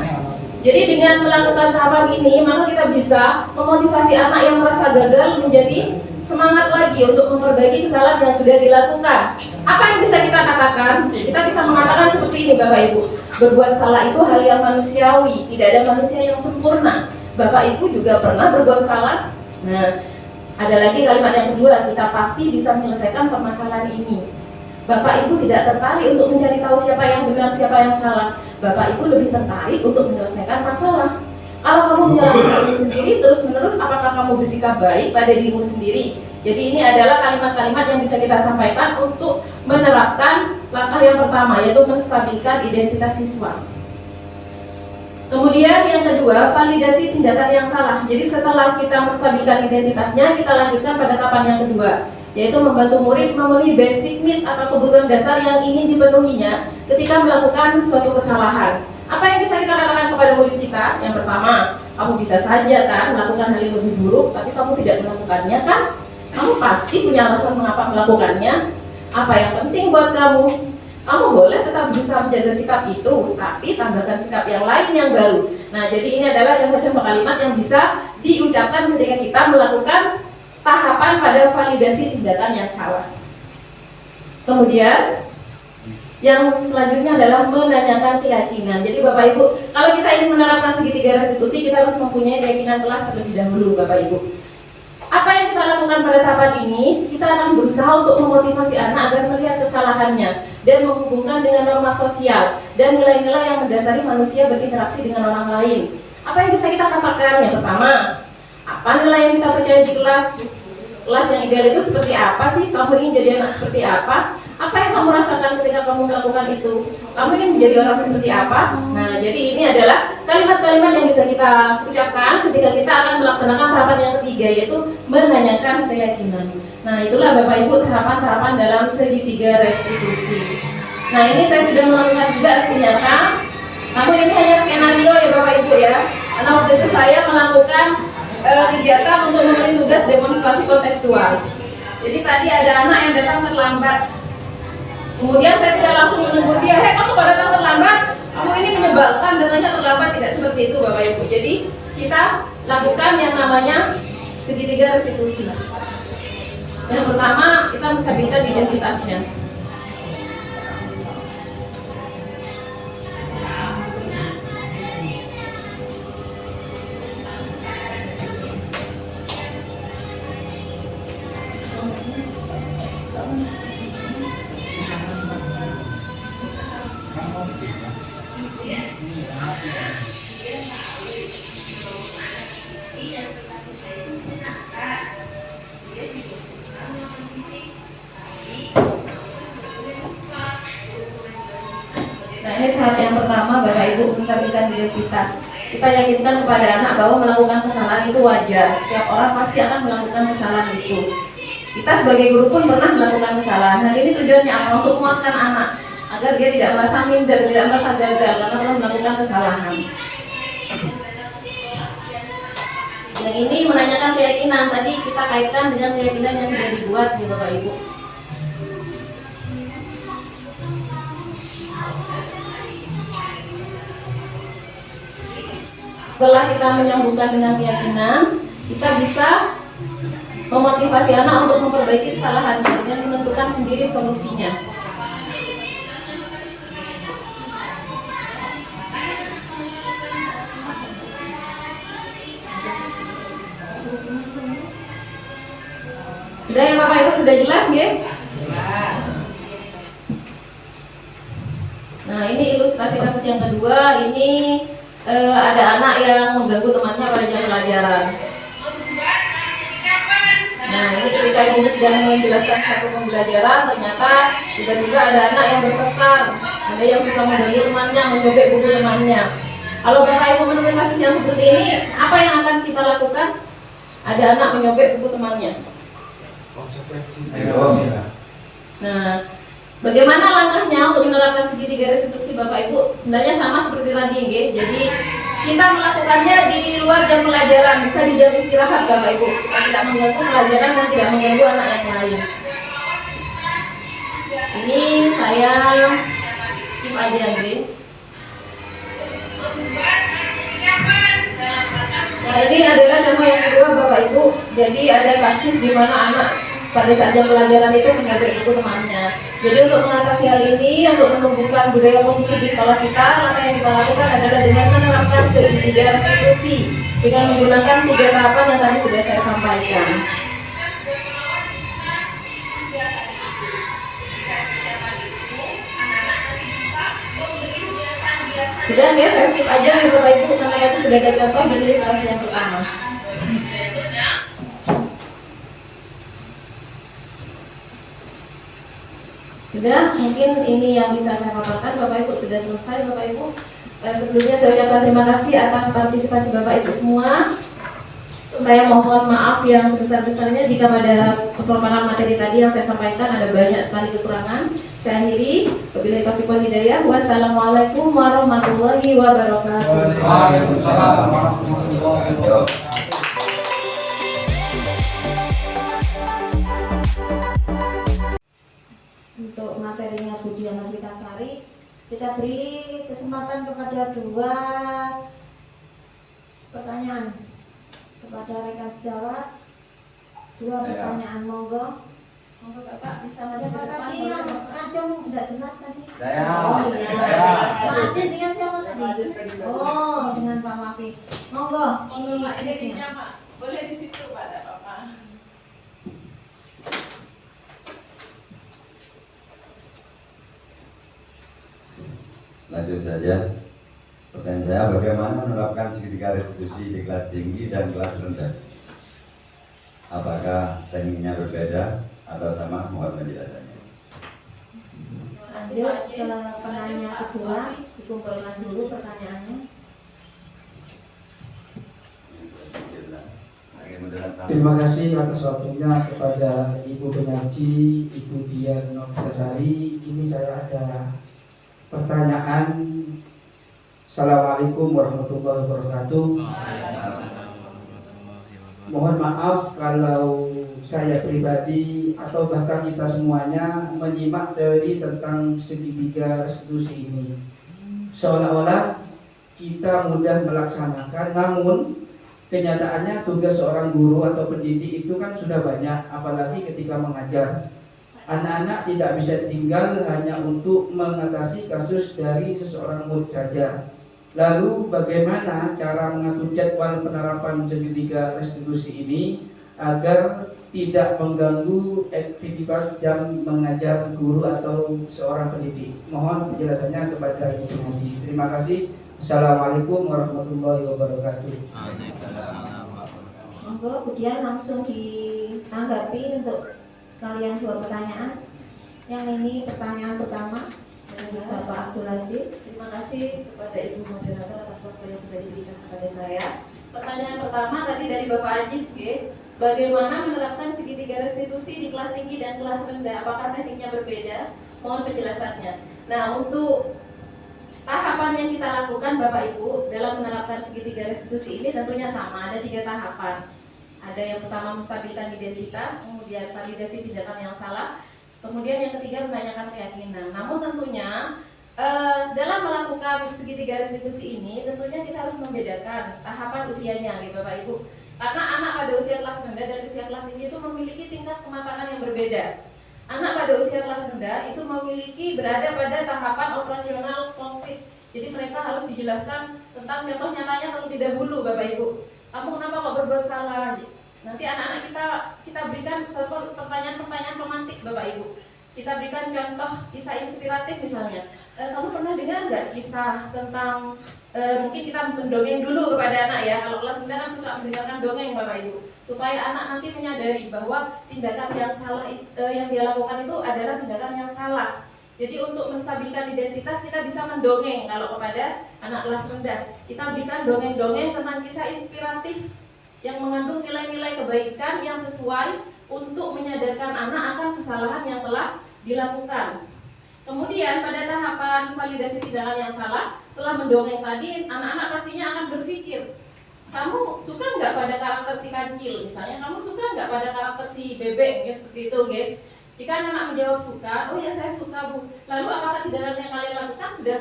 Speaker 7: Jadi dengan melakukan tahapan ini, maka kita bisa memotivasi anak yang merasa gagal menjadi semangat lagi untuk memperbaiki kesalahan yang sudah dilakukan. Apa yang bisa kita katakan? Kita bisa mengatakan seperti ini, Bapak Ibu. Berbuat salah itu hal yang manusiawi, tidak ada manusia yang sempurna. Bapak Ibu juga pernah berbuat salah. Nah, ada lagi kalimat yang kedua, kita pasti bisa menyelesaikan permasalahan ini. Bapak Ibu tidak tertarik untuk mencari tahu siapa yang benar, siapa yang salah. Bapak Ibu lebih tertarik untuk menyelesaikan masalah. Kalau kamu menyalahkan dirimu sendiri terus-menerus, apakah kamu bersikap baik pada dirimu sendiri? Jadi ini adalah kalimat-kalimat yang bisa kita sampaikan untuk menerapkan langkah yang pertama, yaitu menstabilkan identitas siswa. Kemudian yang kedua, validasi tindakan yang salah. Jadi setelah kita menstabilkan identitasnya, kita lanjutkan pada tahapan yang kedua, yaitu membantu murid memenuhi basic need atau kebutuhan dasar yang ingin dipenuhinya ketika melakukan suatu kesalahan. Apa yang bisa kita katakan kepada murid kita? Yang pertama, kamu bisa saja kan melakukan hal yang lebih buruk, tapi kamu tidak melakukannya kan? Kamu pasti punya alasan mengapa melakukannya. Apa yang penting buat kamu? Kamu boleh tetap berusaha menjaga sikap itu, tapi tambahkan sikap yang lain yang baru. Nah, jadi ini adalah yang beberapa kalimat yang bisa diucapkan ketika kita melakukan tahapan pada validasi tindakan yang salah. Kemudian yang selanjutnya adalah menanyakan keyakinan. Jadi Bapak Ibu, kalau kita ingin menerapkan segitiga restitusi, kita harus mempunyai keyakinan kelas terlebih dahulu, Bapak Ibu. Apa yang kita lakukan pada tahapan ini? Kita akan berusaha untuk memotivasi anak agar melihat kesalahannya dan menghubungkan dengan norma sosial dan nilai-nilai yang mendasari manusia berinteraksi dengan orang lain. Apa yang bisa kita katakan? Yang pertama, apa nilai yang kita percaya di kelas? Kelas yang ideal itu seperti apa sih? Kamu ingin jadi anak seperti apa? Apa yang kamu rasakan ketika kamu melakukan itu? Kamu ingin menjadi orang seperti apa? Nah, jadi ini adalah kalimat-kalimat yang bisa kita ucapkan ketika kita akan melaksanakan tahapan yang ketiga, yaitu menanyakan keyakinan. Nah, itulah Bapak Ibu tahapan-tahapan dalam segitiga restitusi. Nah, ini saya sudah melakukan juga aksi nyata. Namun ini hanya skenario ya Bapak Ibu ya. Karena waktu itu saya melakukan kegiatan untuk memberi tugas demonstrasi kontekstual. Jadi tadi ada anak yang datang terlambat. Kemudian saya tidak langsung menegur dia, hei kamu kok datang terlambat? Kamu ini menyebalkan, datangnya terlambat. Tidak seperti itu Bapak Ibu. Jadi kita lakukan yang namanya segitiga restitusi. Yang pertama, kita menstabilkan identitasnya. Nah, ini tahap yang pertama Bapak Ibu, menstabilkan identitas. kita yakinkan kepada anak bahwa melakukan kesalahan itu wajar. Setiap orang pasti akan melakukan kesalahan itu. Kita sebagai guru pun pernah melakukan kesalahan. Nah, ini tujuannya apa? Untuk menguatkan anak agar dia tidak merasa minder, tidak merasa gagal karena telah melakukan kesalahan. Yang ini menanyakan keyakinan, tadi kita kaitkan dengan keyakinan yang sudah dibuat nih Bapak Ibu. Setelah kita menyambungkan dengan keyakinan, kita bisa memotivasi anak untuk memperbaiki kesalahan dan menentukan sendiri solusinya. Sudah ya Bapak Ibu, sudah jelas ya? Nah, ini ilustrasi kasus yang kedua. Ini ada anak yang mengganggu temannya pada jam pelajaran. Nah, ini ketika ibu sedang menjelaskan satu pembelajaran, ternyata tiba-tiba ada anak yang bertengkar, ada yang suka mengganggu temannya, menyobek buku temannya. Kalau Bapak Ibu menemukan kasus yang seperti ini, apa yang akan kita lakukan? Ada anak menyobek buku temannya. Nah, bagaimana langkahnya untuk menerapkan segitiga restitusi Bapak Ibu? Sebenarnya sama seperti tadi, nggih. Jadi kita melakukannya di luar jam pelajaran, bisa di jam istirahat Bapak Ibu. Kita tidak mengganggu pelajaran dan tidak mengganggu anak yang lain. Ini saya skip aja, nggih. Nah, ini adalah contoh yang kedua Bapak Ibu. Jadi ada kasus di mana anak pada saat jam pelajaran itu menyobek buku temannya. Jadi untuk mengatasi hal ini, untuk menumbuhkan budaya positif di sekolah kita, maka yang kita lakukan adalah dengan menerapkan segitiga restitusi dengan menggunakan 3 tahapan yang tadi sudah saya sampaikan. Sudah ya, saya skip aja ya Bapak Ibu karena itu sudah ada contoh di ilustrasi yang pertama. Sudah, mungkin ini yang bisa saya paparkan. Bapak Ibu sudah selesai Bapak Ibu. Sebelumnya saya ucapkan terima kasih atas partisipasi Bapak Ibu semua. Saya mohon maaf yang sebesar-besarnya jika pada pemaparan materi tadi yang saya sampaikan ada banyak sekali kekurangan. Saya akhiri, wabillahi taufiq wal hidayah. Wassalamualaikum warahmatullahi wabarakatuh.
Speaker 6: Waalaikumsalam warahmatullahi wabarakatuh.
Speaker 1: Untuk materinya Bu Diana Witasari, kita beri kesempatan kepada 2 pertanyaan kepada rekan sejawat. 2 pertanyaan, monggo.
Speaker 7: Monggo Bapak bisa maju ke
Speaker 1: Siapa
Speaker 7: depan.
Speaker 1: tadi yang Acung tidak jelas tadi?
Speaker 5: Saya.
Speaker 1: Oh iya.
Speaker 5: Saya.
Speaker 1: Pak Ajin dengan siapa tadi? Oh, dengan Pak Mafi. Monggo.
Speaker 7: Monggo Pak, ini linknya Pak. Boleh di situ Pak, ada Bapak.
Speaker 5: Langsung saja. Pertanyaan saya, bagaimana menerapkan segitiga restitusi di kelas tinggi dan kelas rendah? Apakah tekniknya berbeda atau sama? Mohon penjelasannya.
Speaker 1: Lanjut ke penanya kedua, dikumpulkan dulu pertanyaannya.
Speaker 6: Terima kasih atas waktunya kepada Ibu Penyaji, Ibu Dian Novitasari. Ini saya ada pertanyaan. Assalamualaikum warahmatullahi wabarakatuh. Mohon maaf kalau saya pribadi atau bahkan kita semuanya menyimak teori tentang segitiga restitusi ini. Seolah-olah kita mudah melaksanakan, namun kenyataannya tugas seorang guru atau pendidik itu kan sudah banyak, apalagi ketika mengajar. Anak-anak tidak bisa tinggal hanya untuk mengatasi kasus dari seseorang murid saja. Lalu bagaimana cara mengatur jadwal penerapan segitiga restitusi ini agar tidak mengganggu aktivitas jam mengajar guru atau seorang pendidik? Mohon penjelasannya kepada Ibu Penyaji. Terima kasih. Assalamualaikum warahmatullahi wabarakatuh.
Speaker 1: Monggo, kemudian langsung ditanggapi untuk sekalian 2 pertanyaan. Yang ini pertanyaan pertama dari Bapak Abdul Aziz.
Speaker 7: Terima kasih kepada Ibu Moderator atas waktu yang sudah diberikan.
Speaker 4: pertama tadi dari Bapak Ajis, bagaimana menerapkan segitiga restitusi di kelas tinggi dan kelas rendah? Apakah tekniknya berbeda? Mohon penjelasannya. Nah, untuk tahapan yang kita lakukan Bapak Ibu dalam menerapkan segitiga restitusi ini tentunya sama, ada 3 tahapan. Ada yang pertama menstabilkan identitas, kemudian validasi tindakan yang salah, kemudian yang ketiga menanyakan keyakinan. Namun tentunya dalam melakukan segitiga restitusi ini tentunya kita harus membedakan tahapan usianya gitu Bapak Ibu. Karena anak pada usia kelas rendah dan usia kelas tinggi itu memiliki tingkat kematangan yang berbeda. Anak pada usia kelas rendah itu memiliki berada pada tahapan operasional konflik. Jadi mereka harus dijelaskan tentang contoh nyatanya terlebih dahulu Bapak Ibu. Kamu kenapa kok berbuat salah? Nanti anak-anak kita berikan suatu pertanyaan-pertanyaan romantik Bapak Ibu. Kita berikan contoh kisah inspiratif misalnya. Kamu pernah dengar nggak kisah tentang mungkin kita mendongeng dulu kepada anak ya. Kalau kelas rendah kan suka mendengarkan dongeng Bapak Ibu, supaya anak nanti menyadari bahwa tindakan yang salah yang dia lakukan itu adalah tindakan yang salah. Jadi untuk menstabilkan identitas kita bisa mendongeng kalau kepada anak kelas rendah. Kita berikan dongeng-dongeng tentang kisah inspiratif yang mengandung nilai-nilai kebaikan yang sesuai untuk menyadarkan anak akan kesalahan yang telah dilakukan. Kemudian pada tahapan validasi tindakan yang salah, setelah mendongeng tadi, anak-anak pastinya akan berpikir, kamu suka nggak pada karakter si kancil? Misalnya, kamu suka nggak pada karakter si bebek? Ya, seperti itu, gitu. Jika anak menjawab suka, oh ya saya suka Bu. Lalu apakah tindakan yang kalian lakukan sudah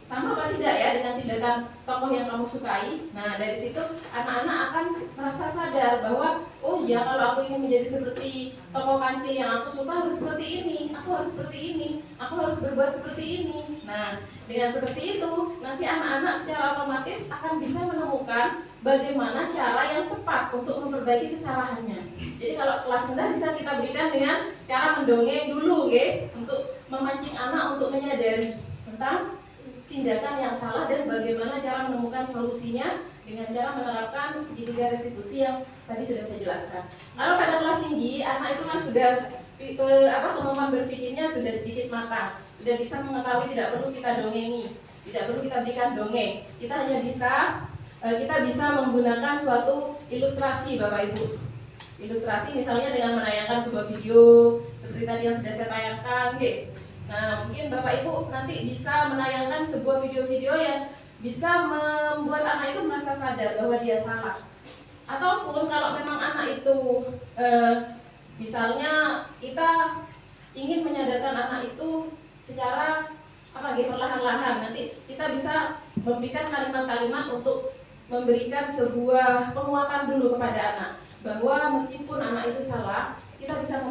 Speaker 4: sama apa tidak ya dengan tindakan tokoh yang kamu sukai? Nah dari situ anak-anak akan merasa sadar bahwa oh ya kalau aku ingin menjadi seperti tokoh kancil yang aku suka harus seperti ini, aku harus seperti ini, aku harus berbuat seperti ini. Nah dengan seperti itu nanti anak-anak secara otomatis akan bisa menemukan bagaimana cara yang tepat untuk memperbaiki kesalahannya. Jadi kalau kelas rendah bisa kita berikan dengan cara mendongeng dulu, untuk memancing anak untuk menyadari tentang tindakan yang salah dan bagaimana cara menemukan solusinya dengan cara menerapkan segitiga restitusi yang tadi sudah saya jelaskan. Kalau pada kelas tinggi, anak itu kan sudah kemampuan berpikirnya sudah sedikit matang, sudah bisa mengetahui tidak perlu kita dongengi, tidak perlu kita berikan dongeng. Kita hanya bisa menggunakan suatu ilustrasi Bapak Ibu. Ilustrasi misalnya dengan menayangkan sebuah video seperti tadi yang sudah saya tayangkan, Nah, mungkin Bapak Ibu nanti bisa menayangkan sebuah video-video yang bisa membuat anak itu merasa sadar bahwa dia salah. Ataupun kalau memang anak itu misalnya kita ingin menyadarkan anak itu secara perlahan-lahan, nanti kita bisa memberikan kalimat-kalimat untuk memberikan sebuah penguatan dulu kepada anak bahwa meskipun anak itu salah, kita bisa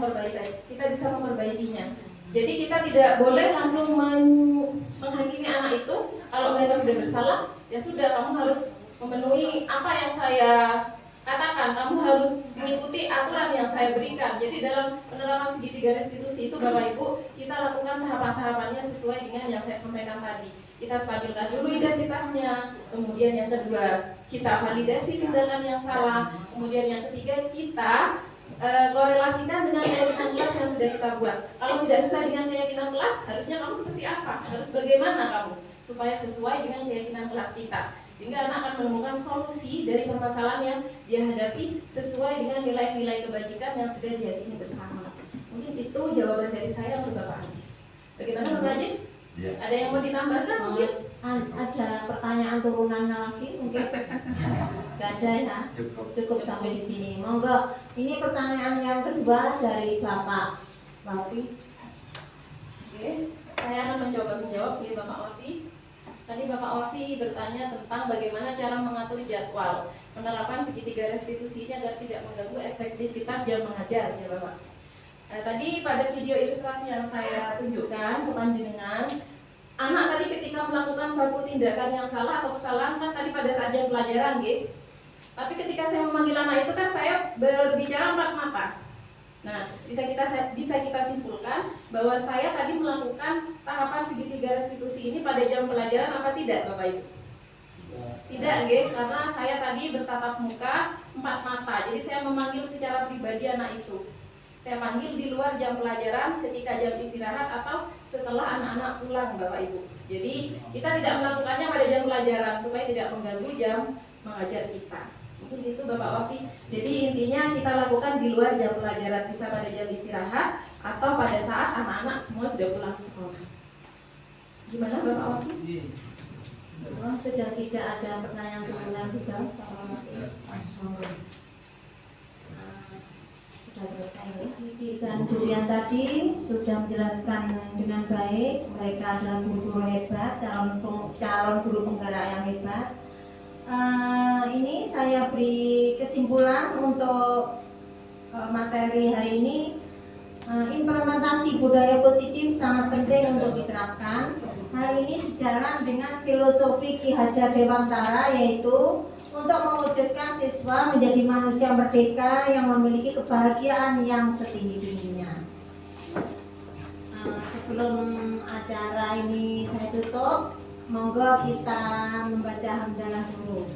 Speaker 4: memperbaikinya. Jadi kita tidak boleh langsung menghakimi anak itu kalau mereka sudah bersalah, ya sudah kamu harus memenuhi apa yang saya katakan, kamu harus mengikuti aturan yang saya berikan. Jadi dalam penerapan segitiga restitusi itu Bapak Ibu, kita lakukan tahapan-tahapannya sesuai dengan yang saya sampaikan tadi. Kita stabilkan dulu identitasnya, kemudian yang kedua kita validasi tindakan yang salah, kemudian yang ketiga kita korelasikan dengan keyakinan kelas yang sudah kita buat. Kalau tidak sesuai dengan keyakinan kelas, harusnya kamu seperti apa? Harus bagaimana kamu supaya sesuai dengan keyakinan kelas kita, sehingga anak akan menemukan solusi dari permasalahan yang dia hadapi sesuai dengan nilai-nilai kebajikan yang sudah diyakini bersama. Mungkin itu jawaban dari saya untuk Bapak Ajis. Bagaimana Bapak Ajis? Ya. Ada yang mau ditambahkan mungkin?
Speaker 1: Ada pertanyaan turunannya lagi mungkin? Gak ada ya? Cukup sampai di sini. Monggo. Ini pertanyaan yang kedua dari Bapak Wafi.
Speaker 4: Oke, saya akan mencoba menjawab ya Bapak Wafi. Tadi Bapak Wafi bertanya tentang bagaimana cara mengatur jadwal penerapan segitiga restitusi ini agar tidak mengganggu efektivitas jam mengajar ya Bapak. Tadi pada video ilustrasi yang saya tunjukkan ke panjenengan, anak tadi ketika melakukan suatu tindakan yang salah atau kesalahan kan tadi pada saat jam pelajaran, Tapi ketika saya memanggil anak itu kan saya berbicara empat mata. Nah, bisa kita simpulkan bahwa saya tadi melakukan tahapan segitiga restitusi ini pada jam pelajaran apa tidak, Bapak Ibu? Tidak, karena saya tadi bertatap muka empat mata. Jadi saya memanggil secara pribadi anak itu. Saya panggil di luar jam pelajaran ketika jam istirahat atau setelah anak-anak pulang, Bapak Ibu. Jadi kita tidak melakukannya pada jam pelajaran supaya tidak mengganggu jam mengajar kita.
Speaker 7: Mungkin itu Bapak Wafi. Jadi intinya kita lakukan di luar jam pelajaran, bisa pada jam istirahat atau pada saat anak-anak semua sudah pulang sekolah. Gimana Bapak Wafi?
Speaker 1: Sudah tidak ada pertanyaan turunan juga, Pak Wafi. Sudah selesai ya. Didi dan Durian tadi sudah menjelaskan dengan baik. Mereka adalah guru-guru hebat, calon guru penggerak yang hebat. Ini saya beri kesimpulan untuk materi hari ini. Implementasi budaya positif sangat penting untuk diterapkan. Hal ini sejalan dengan filosofi Ki Hajar Dewantara, yaitu untuk mewujudkan siswa menjadi manusia merdeka yang memiliki kebahagiaan yang setinggi-tingginya. Sebelum acara ini saya tutup, monggo kita membaca hamdalah dulu.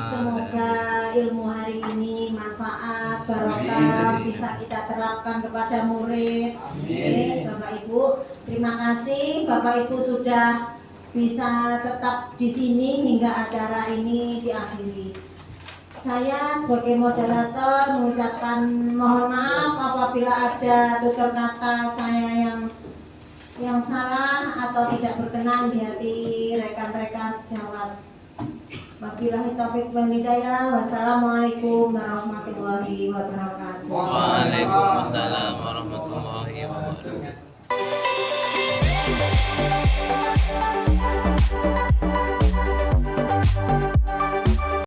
Speaker 1: Semoga ilmu hari ini manfaat, barokah, bisa kita terapkan kepada murid. Bapak Ibu, terima kasih Bapak Ibu sudah bisa tetap di sini hingga acara ini diakhiri. Saya sebagai moderator mengucapkan mohon maaf apabila ada tutur kata saya yang salah atau tidak berkenan di hati rekan-rekan sejawat. Wabillahi taufiq wal hidayah. Wassalamualaikum warahmatullahi wabarakatuh.
Speaker 3: Waalaikumsalam warahmatullahi wabarakatuh.